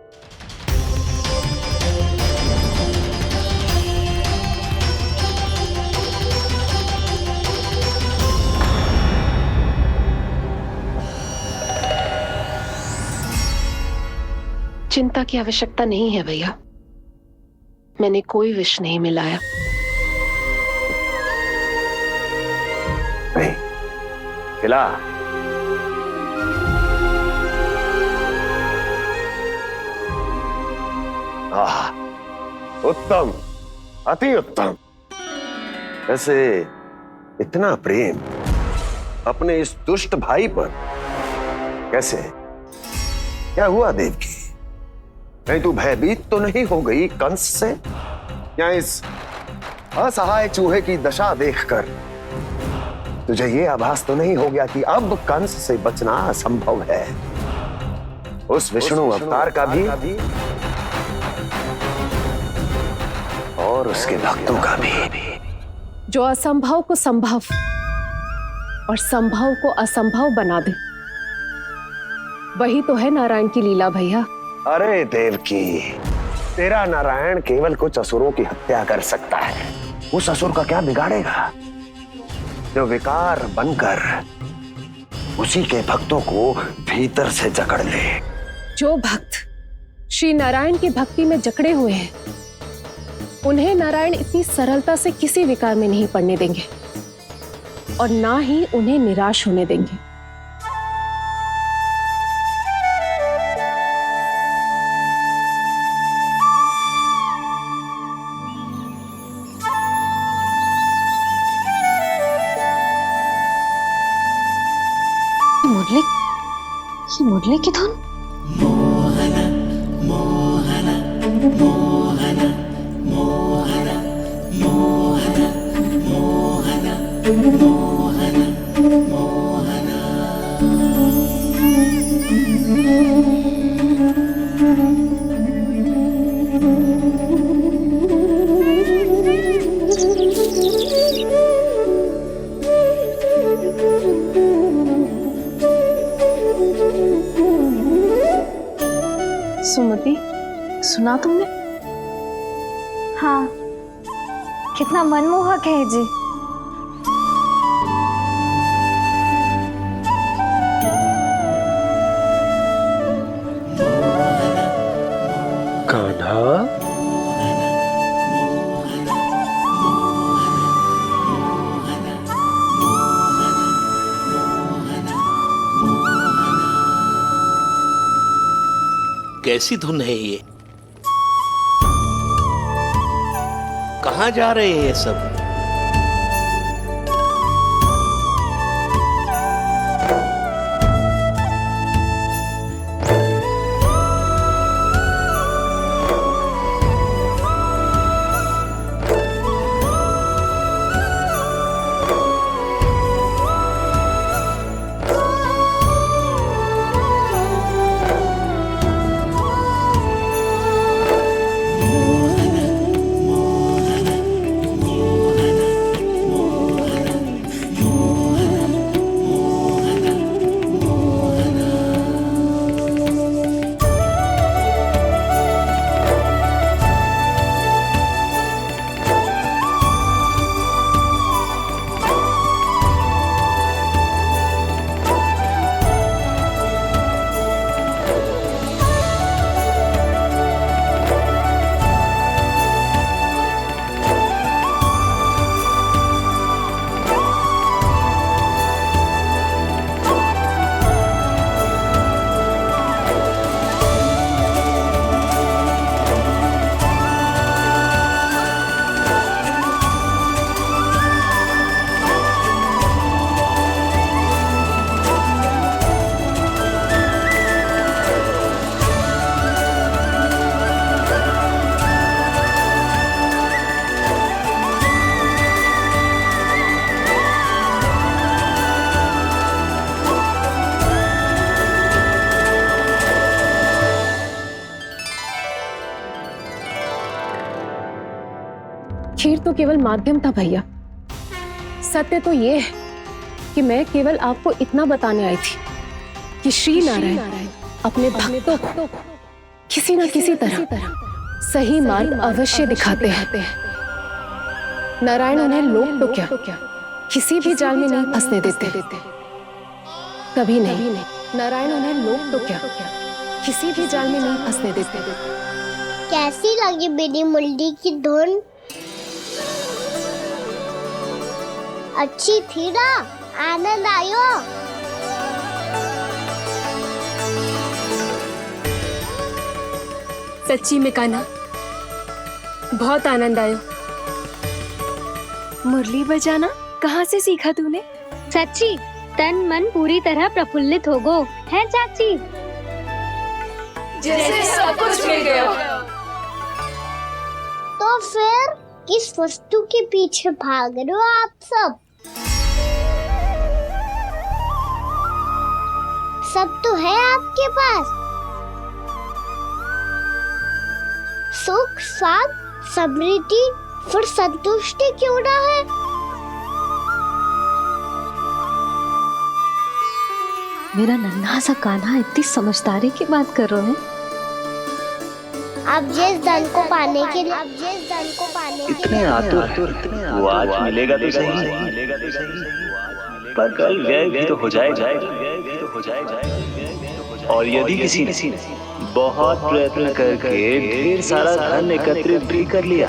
चिंता की आवश्यकता नहीं है भैया, मैंने कोई विष नहीं मिलाया। नहीं, खिला। उत्तम, अति उत्तम। वैसे इतना प्रेम अपने इस दुष्ट भाई पर कैसे? क्या हुआ देवकी? कहीं तू भयभीत तो नहीं हो गई कंस से? या इस असहाय चूहे की दशा देखकर तुझे ये आभास तो नहीं हो गया कि अब कंस से बचना असंभव है? उस विष्णु अवतार का भी और उसके भक्तों का भी। जो असंभव को संभव और संभव को असंभव बना दे, वही तो है नारायण की लीला भैया। अरे देवकी, तेरा नारायण केवल कुछ असुरों की हत्या कर सकता है। उस असुर का क्या बिगाड़ेगा जो विकार बनकर उसी के भक्तों को भीतर से जकड़ ले। जो भक्त श्री नारायण की भक्ति में जकड़े हुए हैं, उन्हें नारायण इतनी सरलता से किसी विकार में नहीं पड़ने देंगे और ना ही उन्हें निराश होने देंगे। मुरली की धुन। मोहना मोहना मोहना मोहना मोहना मोहना मोहना मोहना। सुमति, सुना तुमने? हाँ, कितना मनमोहक है जी। कान्हा, कैसी धुन है ये? कहाँ जा रहे हैं ये सब? खीर तो केवल माध्यम था भैया। सत्य तो ये है कि मैं केवल आपको इतना बताने आई थी कि श्री नारायण अपने भक्तों को किसी न किसी तरह सही मार्ग अवश्य दिखाते हैं। नारायण उन्हें लोग तो क्या किसी भी जाल में नहीं फंसने देते, कभी नहीं। नारायण उन्हें लोग तो क्या किसी भी जाल में नहीं फंसने देते। कैसी लगी मेरी मुरली की धुन? अच्छी थी ना? आनंद आयो? सच्ची में कान्हा, बहुत आनंद आयो। मुरली बजाना कहाँ से सीखा तूने? सच्ची तन मन पूरी तरह प्रफुल्लित हो गो है चाची। जैसे सब कुछ मिल गया। तो फिर किस वस्तु के पीछे भाग रहे हो आप सब? सब तो है आपके पास। सुख, स्वाद, समृद्धि, फिर संतुष्टि क्यों ना है? मेरा नन्हा सा कान्हा इतनी समझदारी की बात कर रहे हैं। अब जिस धन को पाने के लिए इतने आतुर वो आज मिलेगा तो सही, पर कल व्यय भी तो हो जाएगा। और यदि किसी ने बहुत प्रयत्न करके ढेर सारा धन एकत्रित भी कर लिया,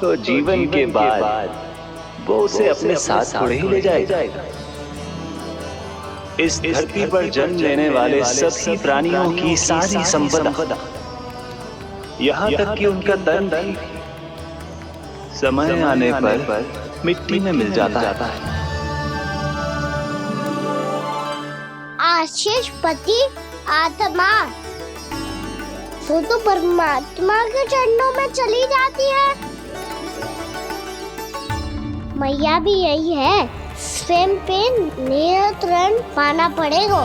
तो जीवन के बाद वो उसे अपने साथ थोड़े ही ले जाएगा। इस धरती पर जन्म लेने वाले सभी प्राणियों की सारी संपदा, यहाँ तक कि उनका तन भी समय आने पर मिट्टी में मिल जाता है। आशीष पति आत्मा वो तो परमात्मा के चरणों में चली जाती है। मैया भी यही है, स्वयं पे नियंत्रण पाना पड़ेगा।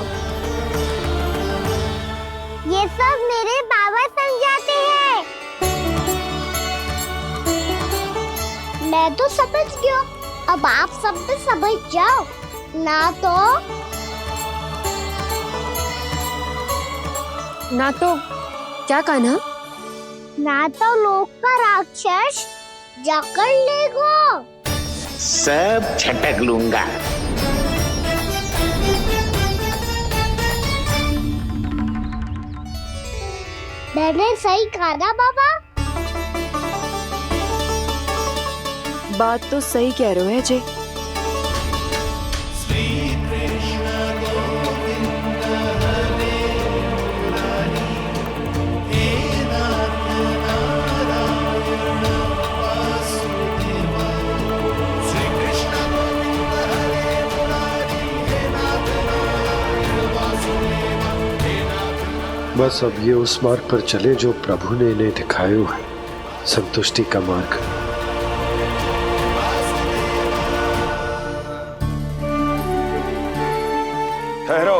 ये सब मेरे बाबा समझाते हैं। मैं तो समझ गया, अब आप सब भी समझ जाओ ना तो क्या कान्हा? ना तो लोक का राक्षस जकड़ लेगो। सब झटक लूंगा। मैंने सही कहा ना बाबा? बात तो सही कह रहे हो है जय। बस अब ये उस मार्ग पर चले जो प्रभु ने इन्हें दिखाया है, संतुष्टि का मार्ग। ठहरो।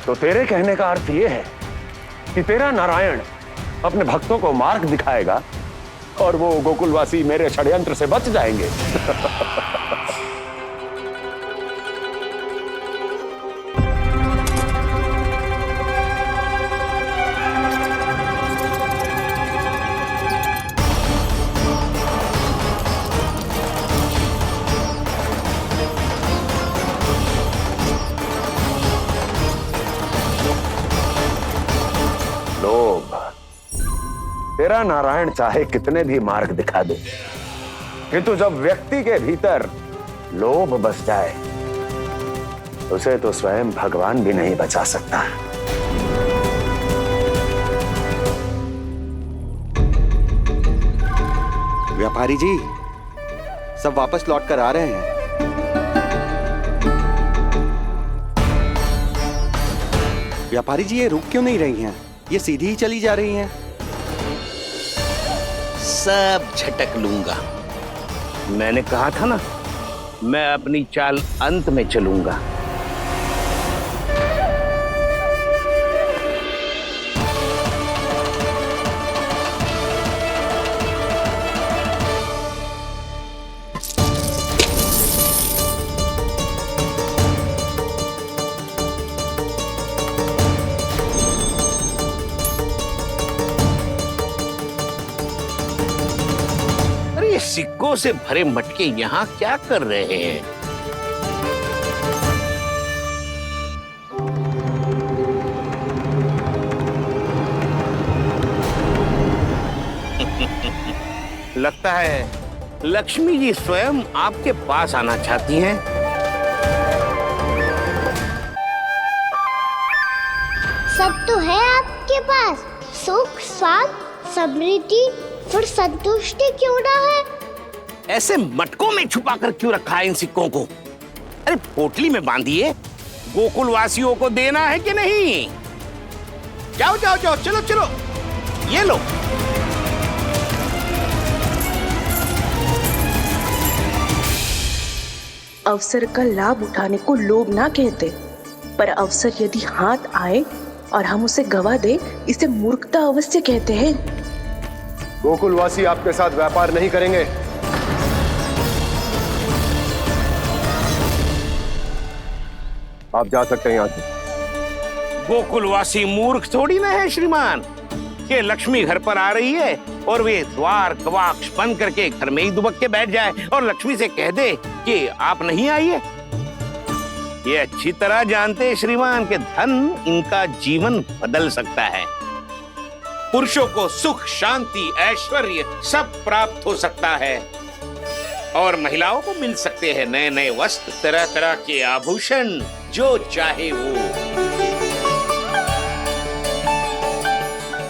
तो तेरे कहने का अर्थ यह है कि तेरा नारायण अपने भक्तों को मार्ग दिखाएगा और वो गोकुलवासी मेरे षड्यंत्र से बच जाएंगे। लोभ। तेरा नारायण चाहे कितने भी मार्ग दिखा दे, किंतु जब व्यक्ति के भीतर लोभ बस जाए, उसे तो स्वयं भगवान भी नहीं बचा सकता। व्यापारी जी, सब वापस लौट कर आ रहे हैं। व्यापारी जी, ये रुक क्यों नहीं रही हैं? ये सीधी ही चली जा रही हैं। सब झटक लूंगा। मैंने कहा था ना, मैं अपनी चाल अंत में चलूंगा। सिक्कों से भरे मटके यहाँ क्या कर रहे हैं? लगता है लक्ष्मी जी स्वयं आपके पास आना चाहती हैं। सब तो है आपके पास, सुख, स्वाद, समृद्धि, फिर संतुष्टि क्यों ना है? ऐसे मटकों में छुपा कर क्यों रखा है इन सिक्कों को? अरे पोटली में बांधिए, गोकुल वासियों को देना है कि नहीं? जाओ जाओ जाओ, चलो चलो, ये लो। अवसर का लाभ उठाने को लोभ ना कहते, पर अवसर यदि हाथ आए और हम उसे गवा दे, इसे मूर्खता अवश्य कहते हैं। गोकुलवासी आपके साथ व्यापार नहीं करेंगे। आप जा सकते हैं यहाँ से। गोकुलवासी मूर्ख थोड़ी ना है श्रीमान, कि लक्ष्मी घर पर आ रही है और वे द्वार कवाक्ष बंद करके घर में ही दुबक के बैठ जाए और लक्ष्मी से कह दे कि आप नहीं आइए। ये अच्छी तरह जानते हैं श्रीमान कि धन इनका जीवन बदल सकता है। पुरुषों को सुख, शांति, ऐश्वर्य सब प्राप्त हो सकता है और महिलाओं को मिल सकते हैं नए नए वस्त्र, तरह तरह के आभूषण, जो चाहे वो।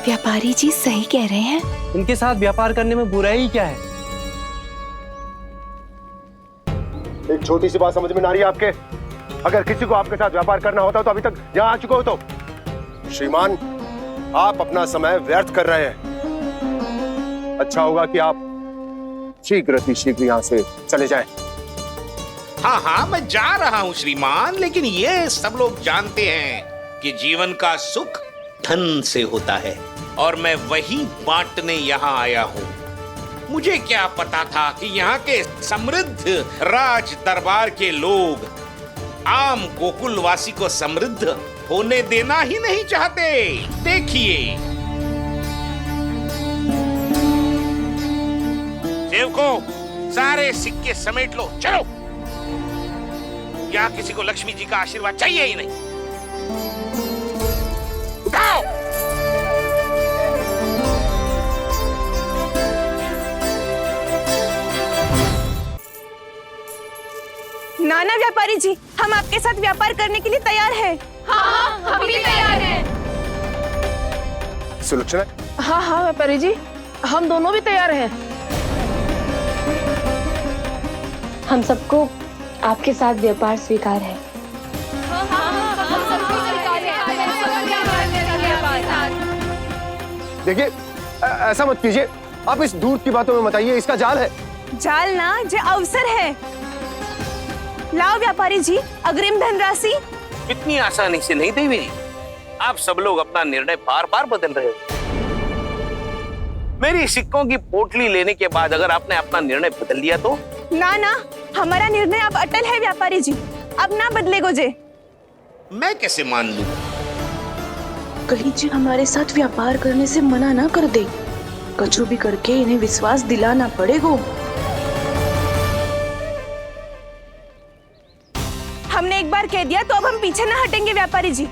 व्यापारी जी सही कह रहे हैं। इनके साथ व्यापार करने में बुराई क्या है? एक छोटी सी बात समझ में ना रही है आपके? अगर किसी को आपके साथ व्यापार करना होता तो अभी तक यहाँ आ चुके हो। तो श्रीमान, आप अपना समय व्यर्थ कर रहे हैं। अच्छा होगा कि आप शीघ्र यहाँ से चले जाएं। हाँ हाँ, मैं जा रहा हूँ श्रीमान, लेकिन ये सब लोग जानते हैं कि जीवन का सुख धन से होता है और मैं वही बांटने यहाँ आया हूँ। मुझे क्या पता था कि यहाँ के समृद्ध राज दरबार के लोग आम गोकुलवासी को समृद्ध होने देना ही नहीं चाहते। देखिए, सेवकों, सारे सिक्के समेट लो, चलो। यहाँ किसी को लक्ष्मी जी का आशीर्वाद चाहिए ही नहीं। उठाओ। नाना व्यापारी जी, हम आपके साथ व्यापार करने के लिए तैयार हैं। हाँ, हम भी तैयार हैं। सुलक्षणा? हाँ हाँ व्यापारी जी, हम दोनों भी तैयार हैं। हम सबको आपके साथ व्यापार स्वीकार है। देखिए, ऐसा मत कीजिए। आप इस दूध की बातों में बताइए, इसका जाल है। जाल ना, जो अवसर है। लाओ व्यापारी जी, अग्रिम धनराशि। इतनी आसानी से नहीं देवी जी। आप सब लोग अपना निर्णय बार बार बदल रहे हो। मेरी सिक्कों की पोटली लेने के बाद अगर आपने अपना निर्णय बदल दिया तो? ना ना, हमारा निर्णय अब अटल है व्यापारी जी, अब ना बदलेगो जे। मैं कैसे मान लूं? कहीं जी हमारे साथ व्यापार करने से मना ना कर दे। कछु भी करके इन्हें विश्वास दिलाना पड़ेगा। हमने एक बार कह दिया तो अब हम पीछे ना हटेंगे व्यापारी जी।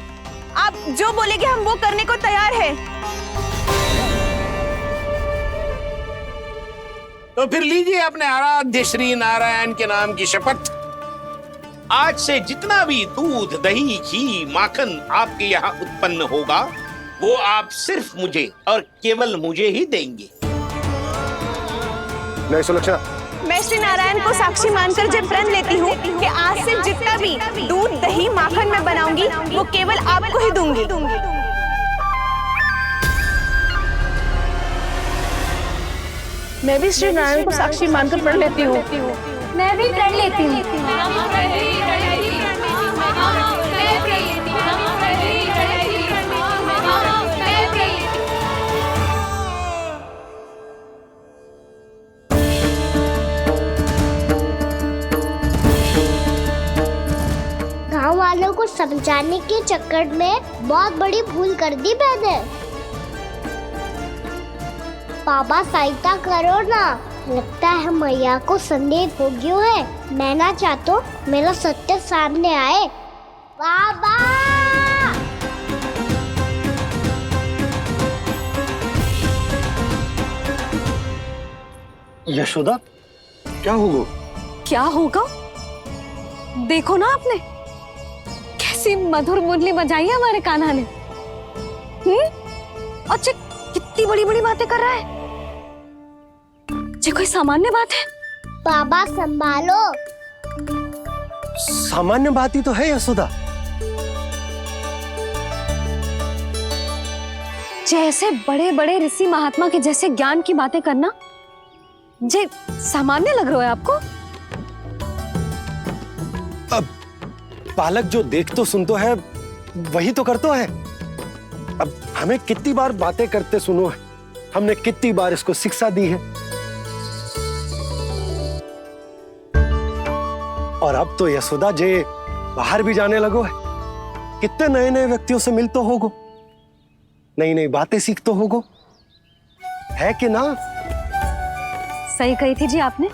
आप जो बोलेंगे हम वो करने को तैयार है। तो फिर लीजिए अपने आराध्य श्री नारायण के नाम की शपथ। आज से जितना भी दूध, दही, घी, माखन आपके यहाँ उत्पन्न होगा वो आप सिर्फ मुझे और केवल मुझे ही देंगे। नहीं सुलक्षणा, मैं श्री नारायण को साक्षी मानकर जब प्रण लेती हूँ कि आज से जितना भी दूध, दही, माखन मैं बनाऊंगी वो केवल आपको ही दूंगी। मैं भी श्री नारायण को साक्षी मानकर प्रण लेती हूँ। मैं भी प्रण लेती हूँ। गांव वालों को समझाने के चक्कर में बहुत बड़ी भूल कर दी मैंने। बाबा सहायता करो ना, लगता लगता है मैया को संदेह हो गयो है। मैं ना चाहतो मेरा सत्य सामने आए। बाबा यशोदा, क्या होगा? क्या होगा? देखो ना आपने कैसी मधुर मुरली बजाई है हमारे कान्हा ने। अच्छा कितनी बड़ी बड़ी बातें कर रहा है। ये कोई सामान्य बात है? बाबा संभालो। सामान्य बात ही तो है यशोदा। जैसे बड़े बड़े ऋषि महात्मा के जैसे ज्ञान की बातें करना जे सामान्य लग रहा है आपको? अब बालक जो देख तो सुन तो है वही तो कर तो है। अब हमें कितनी बार बातें करते सुनो है, हमने कितनी बार इसको शिक्षा दी है। और अब तो यशोदा जे बाहर भी जाने लगो है, कितने नए नए व्यक्तियों से मिल तो होगो, नई नई बातें सीख तो होगो, है कि ना? सही कही थी जी आपने।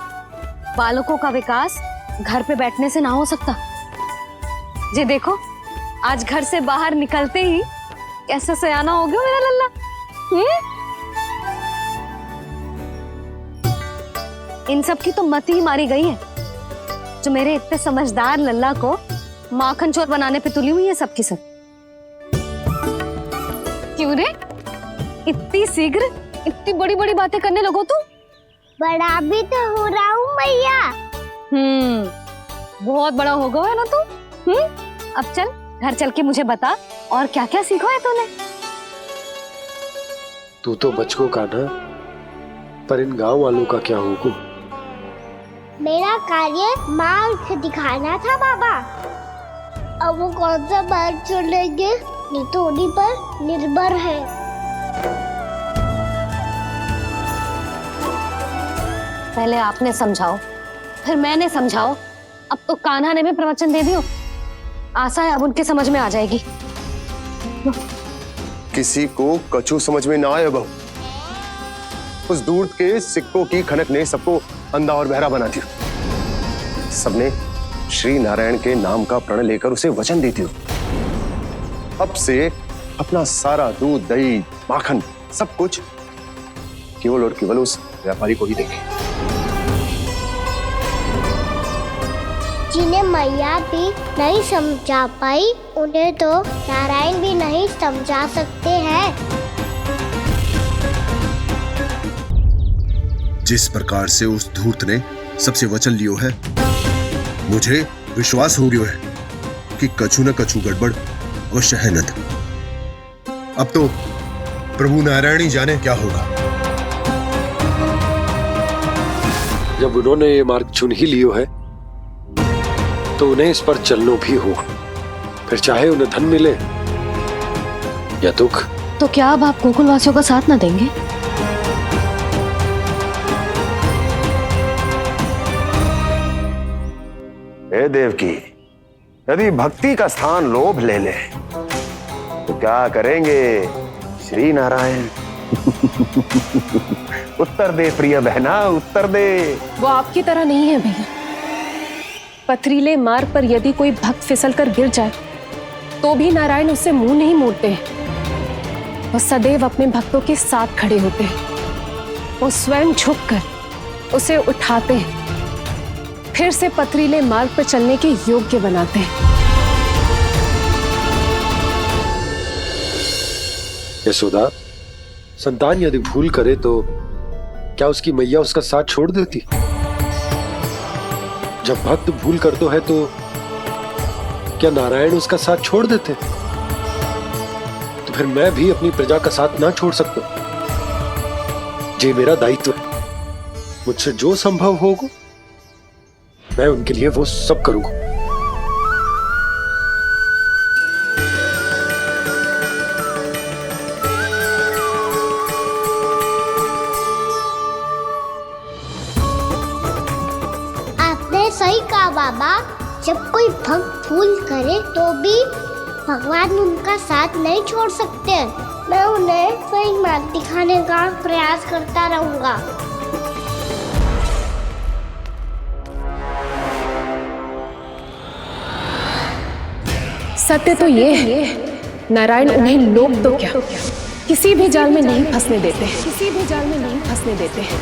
बालकों का विकास घर पे बैठने से ना हो सकता। जी देखो आज घर से बाहर निकलते ही कैसे सयाना हो गया मेरा लल्ला। इन सब की तो मत ही मारी गई है जो मेरे इतने समझदार लल्ला को माखन चोर बनाने पे तुली हुई है सबकी सब। क्यों रे इतनी शीघ्र इतनी बड़ी बड़ी बातें करने लगो तू? बड़ा भी तो हो रहा हूँ मैया। बहुत बड़ा हो गया है ना तू। अब चल घर चल के मुझे बता और क्या क्या सीखा है तूने? तू तो बचको कान्हा, पर इन गांव वालों का क्या होगा? मेरा कार्य मार्ग दिखाना था बाबा। अब वो कौन सा मार्ग चलेंगे ये तो उन्हीं पर निर्भर है। पहले आपने समझाओ फिर मैंने समझाओ। अब तो कान्हा ने भी प्रवचन दे दियो। आशा है अब उनके समझ में आ जाएगी। किसी को कछु समझ में ना आए बहू। उस दूर के सिक्कों की खनक ने सबको अंधा और बहरा बना दिया। सबने श्री नारायण के नाम का प्रण लेकर उसे वचन देती हो। अब से अपना सारा दूध दही माखन सब कुछ केवल और केवल उस व्यापारी को ही देंगे। जिन्हें मैया भी नहीं समझा पाई उन्हें तो नारायण भी नहीं समझा सकते हैं। जिस प्रकार से उस धूर्त ने सबसे वचन लियो है, मुझे विश्वास हो गयो है कि कछु न कछु गड़बड़ अवश्य है नंद। अब तो प्रभु नारायण ही जाने क्या होगा। जब उन्होंने ये मार्ग चुन ही लियो है तो उन्हें इस पर चलना भी होगा, फिर चाहे उन्हें धन मिले या दुख। तो क्या अब आप गोकुलवासियों का साथ ना देंगे? हे देवकी, यदि भक्ति का स्थान लोभ ले ले तो क्या करेंगे श्री नारायण? उत्तर दे प्रिय बहना, उत्तर दे। वो आपकी तरह नहीं है भैया। पथरीले मार्ग पर यदि कोई भक्त फिसल कर गिर जाए तो भी नारायण उससे मुंह नहीं मोड़ते हैं। वो सदैव अपने भक्तों के साथ खड़े होते हैं। वो स्वयं झुककर उसे उठाते हैं, फिर से पथरीले मार्ग पर चलने के योग्य बनाते हैं। यशोदा, संतान यदि भूल करे तो क्या उसकी मैया उसका साथ छोड़ देती? जब भक्त भूल कर तो है तो क्या नारायण उसका साथ छोड़ देते? तो फिर मैं भी अपनी प्रजा का साथ ना छोड़ सकता। ये मेरा दायित्व है। मुझसे जो संभव होगा मैं उनके लिए वो सब करूंगा। सही कहा बाबा। जब कोई भक्त भूल करे तो भी भगवान उनका साथ नहीं छोड़ सकते। मैं उन्हें सही मार्ग दिखाने का प्रयास करता रहूंगा। सत्य तो ये है, नारायण उन्हें लोग तो क्या किसी भी जाल में नहीं फंसने देते, किसी भी जाल में नहीं फंसने देते हैं।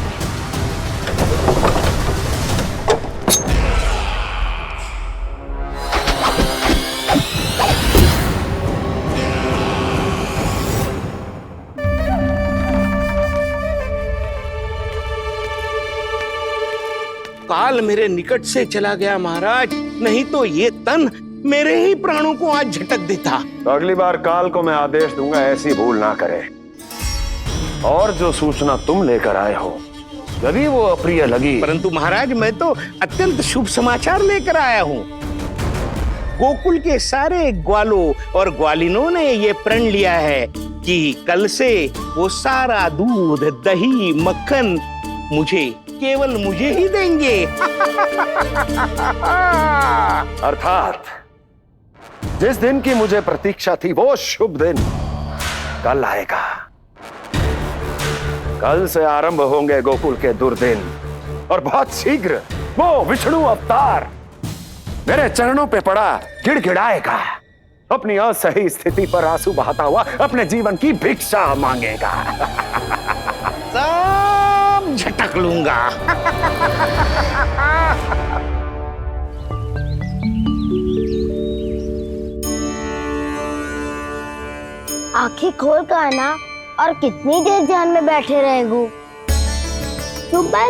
काल मेरे निकट से चला गया महाराज, नहीं तो ये तन मेरे ही प्राणों को आज झटक देता। तो अगली बार काल को मैं आदेश दूंगा ऐसी भूल ना करे। और जो सूचना तुम लेकर आए हो यदि वो अप्रिय लगी, परंतु महाराज मैं तो अत्यंत शुभ समाचार लेकर आया हूँ। गोकुल के सारे ग्वालों और ग्वालिनों ने ये प्रण लिया है कि कल से वो सारा दूध, दही, मक्खन केवल मुझे ही देंगे। अर्थात जिस दिन की मुझे प्रतीक्षा थी वो शुभ दिन कल आएगा। कल से आरंभ होंगे गोकुल के दुर्दिन और बहुत शीघ्र वो विष्णु अवतार मेरे चरणों पे पड़ा गिड़गिड़ाएगा, अपनी असही स्थिति पर आंसू बहाता हुआ अपने जीवन की भिक्षा मांगेगा। सब झटक लूंगा। आंखें खोल कर आना और कितनी देर ध्यान में बैठे रहेगो? सुबह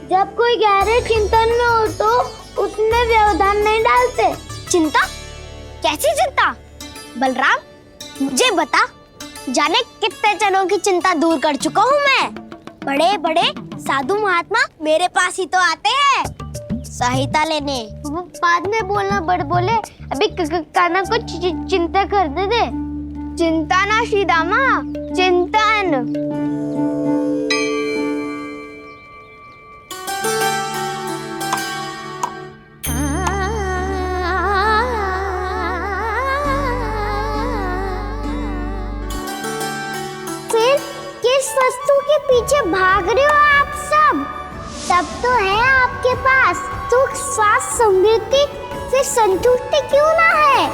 जब कोई गहरे चिंतन में हो तो उसमें व्यवधान नहीं डालते। चिंता? कैसी चिंता? बलराम मुझे बता, जाने कितने जनों की चिंता दूर कर चुका हूँ मैं। बड़े बड़े साधु महात्मा मेरे पास ही तो आते हैं सहायता लेने। बाद में बोलना बड़ बोले, अभी काना को चिंता करने दे। चिंता ना श्रीदामा, चिंतन। फिर किस वस्तु के पीछे भाग रहे हो आप सब? सब तो है आपके पास सुख, स्वास्थ्य, समृद्धि, फिर संतुष्टि क्यों ना है?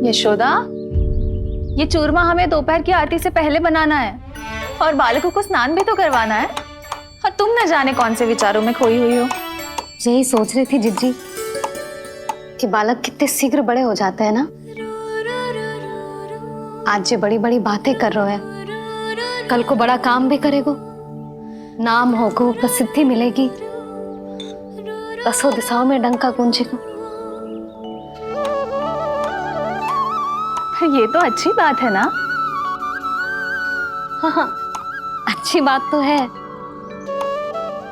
यशोदा, ये चूरमा हमें दोपहर की आरती से पहले बनाना है और बालकों को स्नान भी तो करवाना है, और तुम न जाने कौन से विचारों में खोई हुई हो। यही सोच रही थी जिज्जी कि बालक कितने शीघ्र बड़े हो जाते हैं ना। आज जो बड़ी बड़ी बातें कर रहे हैं, कल को बड़ा काम भी करेगो, नाम होगो, प्रसिद्धि मिलेगी, दसों दिशाओं में डंका गूंजेगा। ये तो अच्छी बात है ना? हाँ, अच्छी बात तो है,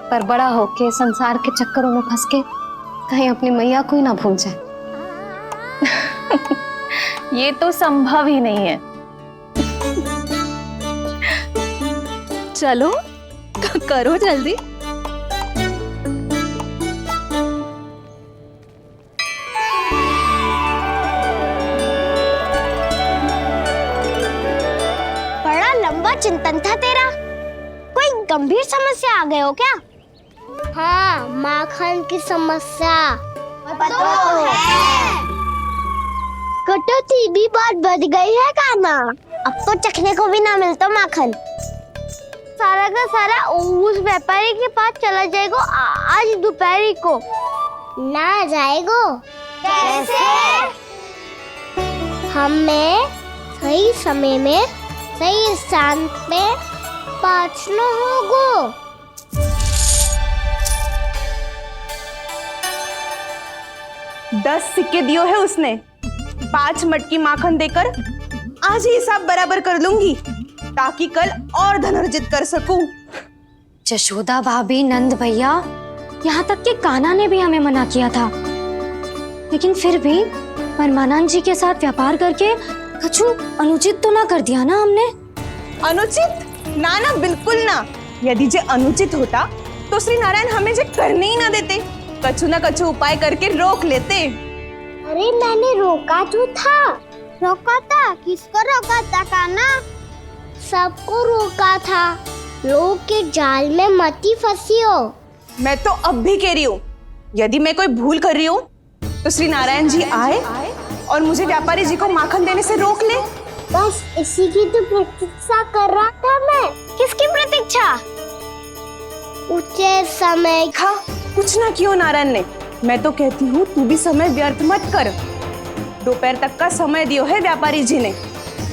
पर बड़ा होके संसार के चक्करों में फंस के कहीं अपनी मैया को ही ना भूल जाए। ये तो संभव ही नहीं है। चलो करो जल्दी। बड़ा लंबा चिंतन था तेरा। कोई गंभीर समस्या आ गए हो क्या? हाँ, माखन की समस्या तो है। कटौती भी बहुत बढ़ गई है काना। अब तो चखने को भी ना मिलता माखन। सारा का सारा उस व्यापारी के पास चला जाएगा आज दोपहर को। ना जाएगो? कैसे? हमें सही समय में सही स्थान पे पहुंचना होगा। 10 सिक्के दियो है उसने, 5 मटकी माखन देकर आज ही हिसाब बराबर कर लूंगी ताकि कल और धन अर्जित कर सकूं। जशोदा भाभी, नंद भैया, यहाँ तक कि कान्हा ने भी हमें मना किया था, लेकिन फिर भी परमानंद जी के साथ व्यापार करके कुछ अनुचित तो ना कर दिया ना हमने? अनुचित? ना ना, बिल्कुल ना। यदि जे अनुचित होता तो श्री नारायण हमें जे करने ही ना देते, कछु ना कछु उपाय करके रोक लेते। अरे मैंने रोका तो था। रोका था? किसको रोका था कान्हा? सबको रोका था। लोग के जाल में मत ही फंसी हो। मैं तो अब भी कह रही हूँ, यदि मैं कोई भूल कर रही हूँ तो श्री नारायण जी आए और मुझे व्यापारी जी को माखन देने से रोक ले। बस इसी की तो प्रतीक्षा कर रहा था मैं। किसकी प्रतीक्षा? उचित समय खा कुछ ना किया नारायण ने। मैं तो कहती हूँ तू भी समय व्यर्थ मत कर। दोपहर तक का समय दियो है व्यापारी जी ने।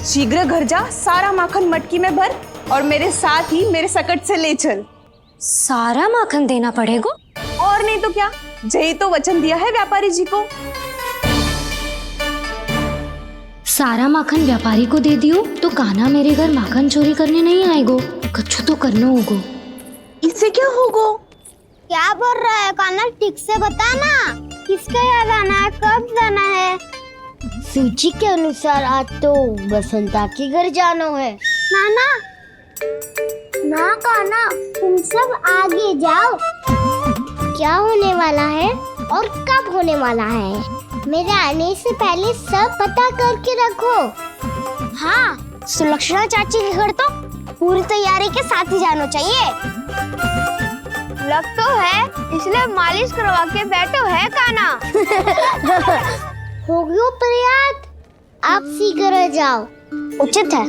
शीघ्र घर जा, सारा माखन मटकी में भर और मेरे साथ ही मेरे सकट से ले चल। सारा माखन देना पड़ेगा? और नहीं तो क्या, यही तो वचन दिया है व्यापारी जी को। सारा माखन व्यापारी को दे दियो तो कान्हा मेरे घर माखन चोरी करने नहीं आएगो। कछु तो करना होगो। इससे क्या होगो? क्या बोल रहा है कान्हा, ठीक से बता ना। किसका याद आना है, कब जाना है? सूची के अनुसार आज तो बसंता के घर जाना है। नाना ना कान्हा, तुम सब आगे जाओ। क्या होने वाला है और कब होने वाला है, मेरे आने से पहले सब पता करके रखो। हाँ, सुलक्षणा चाची के घर तो पूरी तैयारी के साथ ही जाना चाहिए। लग तो है, इसलिए मालिश करवा के बैठो है कान्हा। हो गयो प्रयास, आप शीघ्र जाओ, उचित है।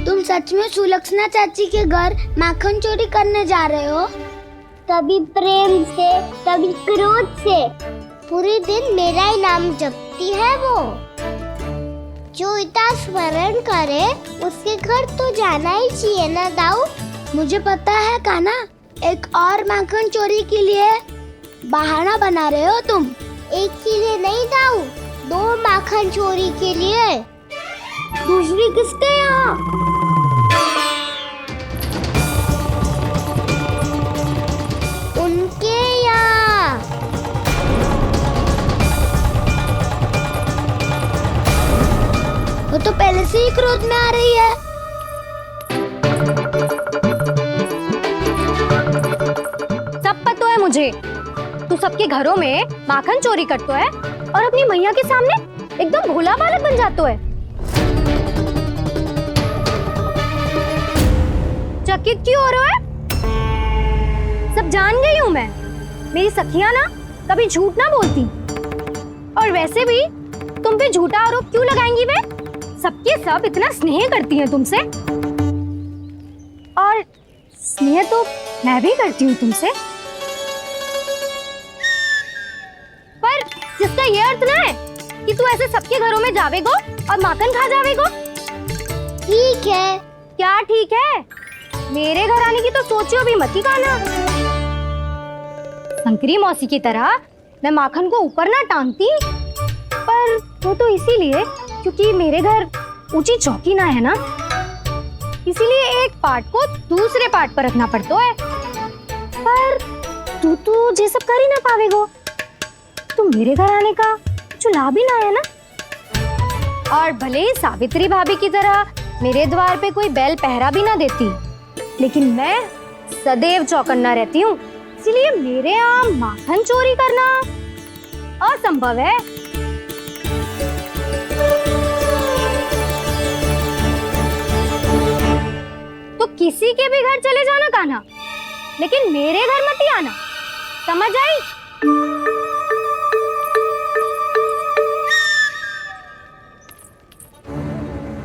तुम सच में सुलक्षणा चाची के घर माखन चोरी करने जा रहे हो? कभी प्रेम से, कभी क्रोध से, पूरे दिन मेरा ही नाम जपती है वो। जो इतना स्मरण करे उसके घर तो जाना ही चाहिए ना दाऊ। मुझे पता है कान्हा, एक और माखन चोरी के लिए बहाना बना रहे हो तुम। एक के लिए नहीं दाऊ, 2 माखन चोरी के लिए। दूसरी किसके यहाँ? उनके यहाँ। वो तो पहले से ही क्रोध में आ रही है। सब पता है मुझे, तू सबके घरों में माखन चोरी करतो है और अपनी मैया के सामने एकदम भोला बालक बन जातो है। चकित क्यों हो रहा है? सब जान गई हूँ मैं। मेरी सखियां ना कभी झूठ ना बोलती, और वैसे भी तुम पे झूठा आरोप क्यों लगाएंगी वे? सबके सब इतना स्नेह करती हैं तुमसे, और स्नेह तो मैं भी करती हूँ तुमसे। पर जिसका ये अर्थ ना है कि तू ऐसे सबके घरों में जावेगो और माखन खा जावेगो। ठीक है। क्या ठीक है? मेरे घर आने की तो सोचियो भी मत ही कान्हा। शंकरी मौसी की तरह मैं माखन को ऊपर ना टांगती, पर वो तो इसीलिए क्योंकि मेरे घर ऊंची चौकी ना है ना, इसीलिए एक पार्ट को दूसरे पार्ट पर रखना पड़ता है। पर तू तो ये सब कर ही ना पावेगो, तो मेरे घर आने का कुछ लाभ ही ना है ना। और भले ही सावित्री भाभी की तरह मेरे द्वार पे कोई बैल पहरा भी ना देती, लेकिन मैं सदैव चौकन्ना रहती हूँ, इसीलिए मेरे यहाँ माखन चोरी करना असंभव है। तो किसी के भी घर चले जाना कान्हा, लेकिन मेरे घर मत ही आना, समझ आई?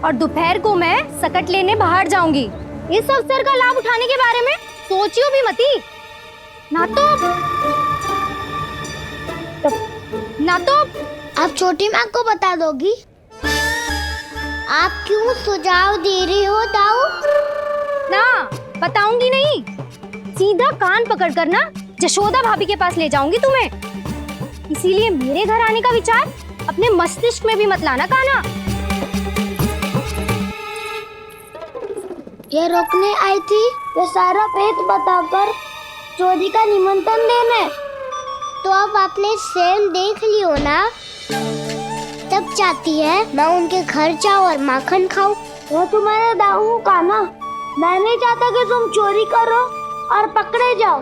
और दोपहर को मैं सकट लेने बाहर जाऊंगी। इस अवसर का लाभ उठाने के बारे में सोचियो भी मती, ना तो आप छोटी माँ को बता दोगी? आप क्यों सुझाव दे रही हो दाऊ? ना बताऊंगी नहीं, सीधा कान पकड़ कर ना जशोदा भाभी के पास ले जाऊंगी तुम्हें। इसीलिए मेरे घर आने का विचार अपने मस्तिष्क में भी मत लाना कान्हा। ये रोकने आई थी ये सारा भेद बताकर चोरी का निमंत्रण देने, तो अब आपने स्वयं देख लियो ना। तब चाहती है मैं उनके घर जाऊँ और माखन खाऊं। वो तुम्हारा दाऊ कान्हा, मैं नहीं चाहता कि तुम चोरी करो और पकड़े जाओ।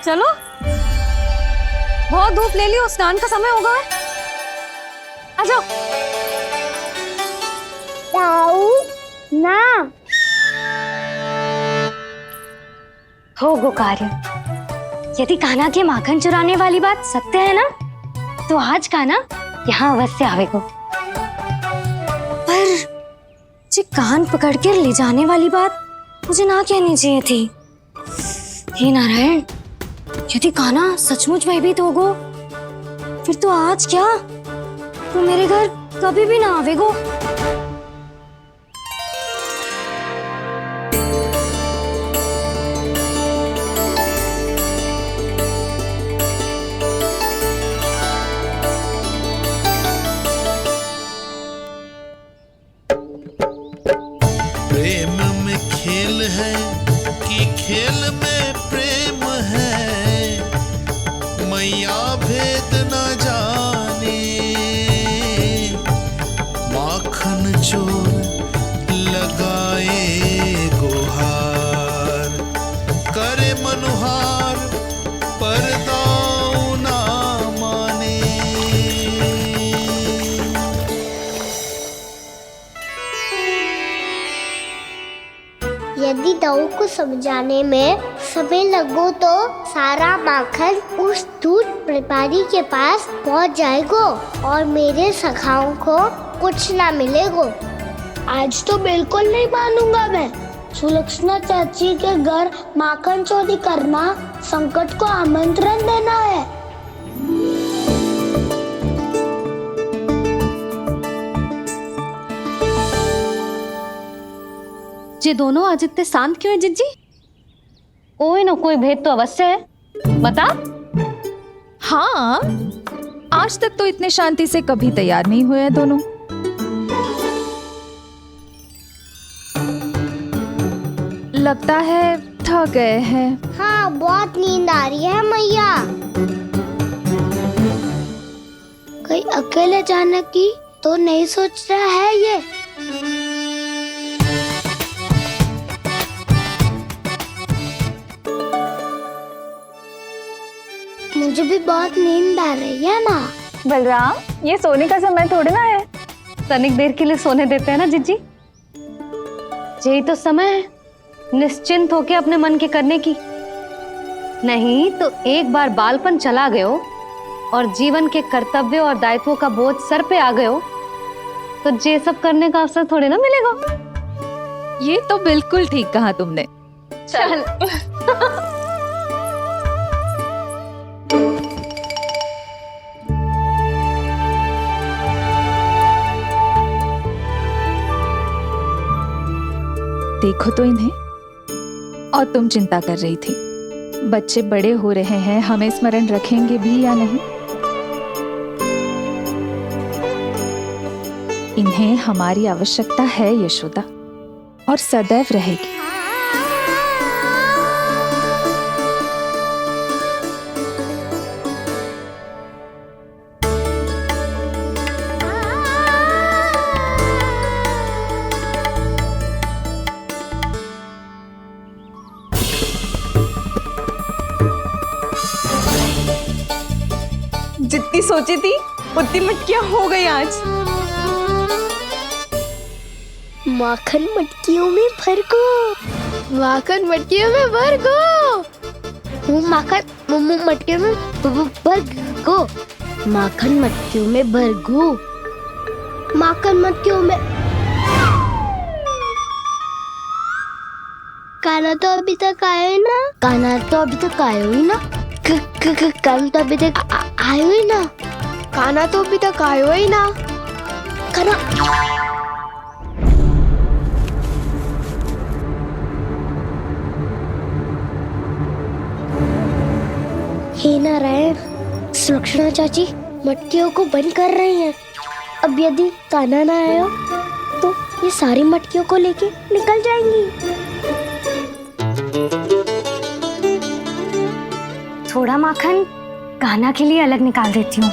चलो, बहुत धूप ले लियो, स्नान का समय होगा है। आ जाओ। दाऊ ना, हो गो कार्य। यदि कान्हा के माखन चुराने वाली बात सत्य है ना, तो आज कान्हा यहाँ अवश्य आवेगो। पर जी कान पकड़ कर ले जाने वाली बात मुझे ना कहनी चाहिए थी। हे नारायण, यदि कान्हा सचमुच भयभीत होगो, फिर तो आज क्या, तो मेरे घर कभी भी ना आवेगो। प्रेम में खेल है कि खेल में प्रेम है, मैया भेद न जाने। माखन चोर लगाए गुहार, करे मनुहार पर दाऊ ना माने। यदि दाऊ को समझाने में समय लगो तो सारा माखन उस दूध व्यापारी के पास पहुंच जाएगो और मेरे सखाओं को कुछ ना मिलेगो। आज तो बिल्कुल नहीं मानूंगा मैं। सुलक्षणा चाची के घर माखन चोरी करना संकट को आमंत्रण देना है। ये दोनों आज इतने शांत क्यों है जिज्जी? कोई ना कोई भेद तो अवश्य है, बता। हाँ, आज तक तो इतने शांति से कभी तैयार नहीं हुए हैं दोनों। लगता है थक गए हैं। हाँ, बहुत नींद आ रही है मैया। कहीं अकेले जाने की तो नहीं सोच रहा है ये? मुझे भी बहुत नींद आ रही है माँ। बलराम, ये सोने का समय थोड़ी ना है। तनिक देर के लिए सोने देते हैं ना जिज्जी। यही तो समय है निश्चिंत होके अपने मन के करने की। नहीं तो एक बार बालपन चला गयो और जीवन के कर्तव्यों और दायित्वों का बोझ सर पे आ गयो, तो ये सब करने का अवसर थोड़े ना मिलेगा। ये तो बिल्कुल ठीक कहा तुमने। चल। देखो तो इन्हें। और तुम चिंता कर रही थी बच्चे बड़े हो रहे हैं, हमें स्मरण रखेंगे भी या नहीं। इन्हें हमारी आवश्यकता है यशोदा, और सदैव रहेगी। जितनी सोची थी उतनी मटकियां हो गई आज। माखन मटकियों में भर गो। माखन मटकियों में भर गो। माखन मटकियों में भर गो। माखन मटकियों में भर गो। माखन मटकियों में। कान्हा तो अभी तक आया ही ना। कान्हा तो अभी तक आया ही ना। कान्हा तो अभी तक आयो ही ना। कान्हा तो अभी तक आयो ही ना। कान्हा हे नारायण, सुलक्षणा चाची मटकियों को बंद कर रही हैं। अब यदि कान्हा ना आया तो ये सारी मटकियों को लेके निकल जाएंगी। थोड़ा माखन कान्हा के लिए अलग निकाल देती हूँ।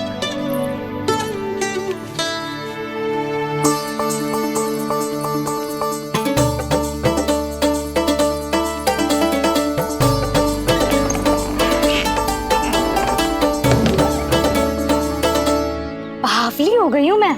बावली हो गई हूँ मैं।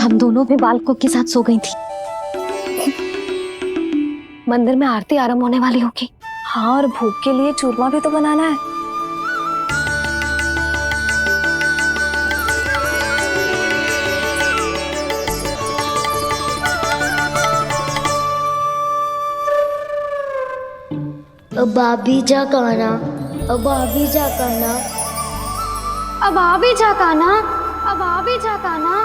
हम दोनों भी बालकों के साथ सो गई थी। मंदिर में आरती आरंभ होने वाली होगी। हाँ, और भूख के लिए चूरमा भी तो बनाना है। अब भाभी जा कहना, अब भाभी जा कहना, अब आ भी जा कान्हा, अब आ भी जा कान्हा।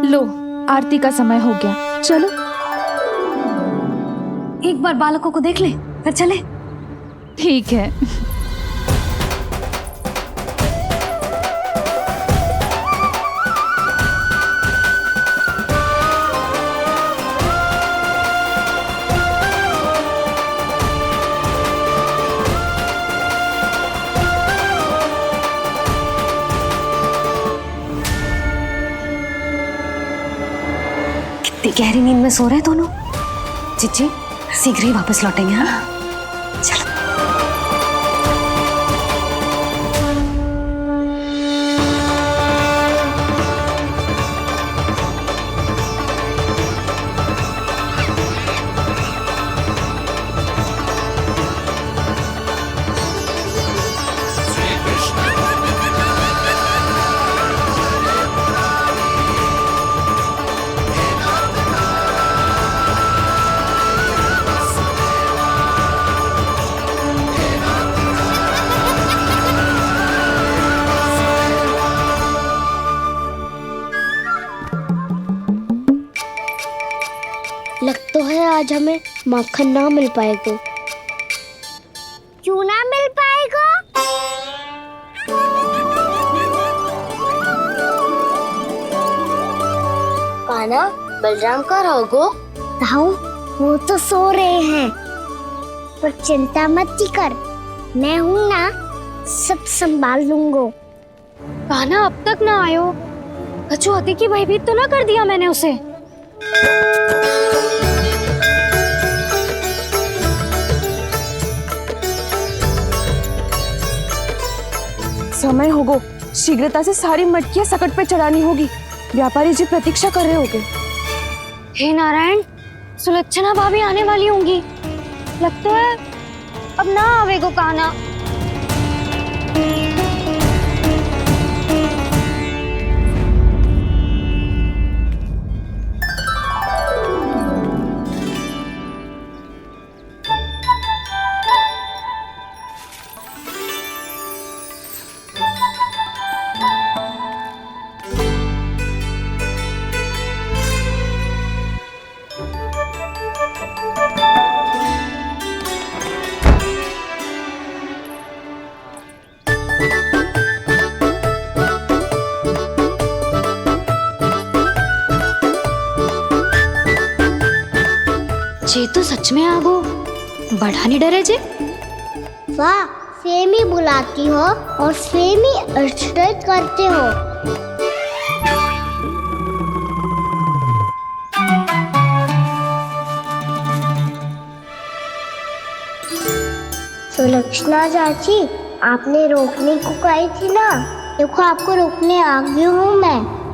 लो, आरती का समय हो गया, चलो। एक बार बालकों को देख ले, फिर चले। ठीक है। कितनी गहरी नींद में सो रहे दोनों। जीजी शीघ्र ही वापस लौटेंगे। हाँ चलो। लग तो है आज हमें माखन ना मिल पाएगा। क्यों ना मिल पाएगा? कान्हा, बलराम का रहोगो? ताऊ, वो तो सो रहे हैं, पर चिंता मत कर, मैं हूँ ना, सब संभाल लूंगा। कान्हा अब तक ना आयो, कछु अति की भयभीत तो ना कर दिया मैंने उसे? समय होगो, शीघ्रता से सारी मटकियां सकट पे चढ़ानी होगी। व्यापारी जी प्रतीक्षा कर रहे होंगे। हे नारायण, सुलक्षणा भाभी आने वाली होंगी। लगता है अब ना आवेगो कान्हा। जे तो सच में आगो, बड़ा नहीं डरे जे। वाह, सेम ही बुलाती हो और सेम ही अर्चना करते हो। सुलक्षणा चाची, आपने रोकने को कही थी ना, देखो आपको रोकने आ गई हूँ मैं।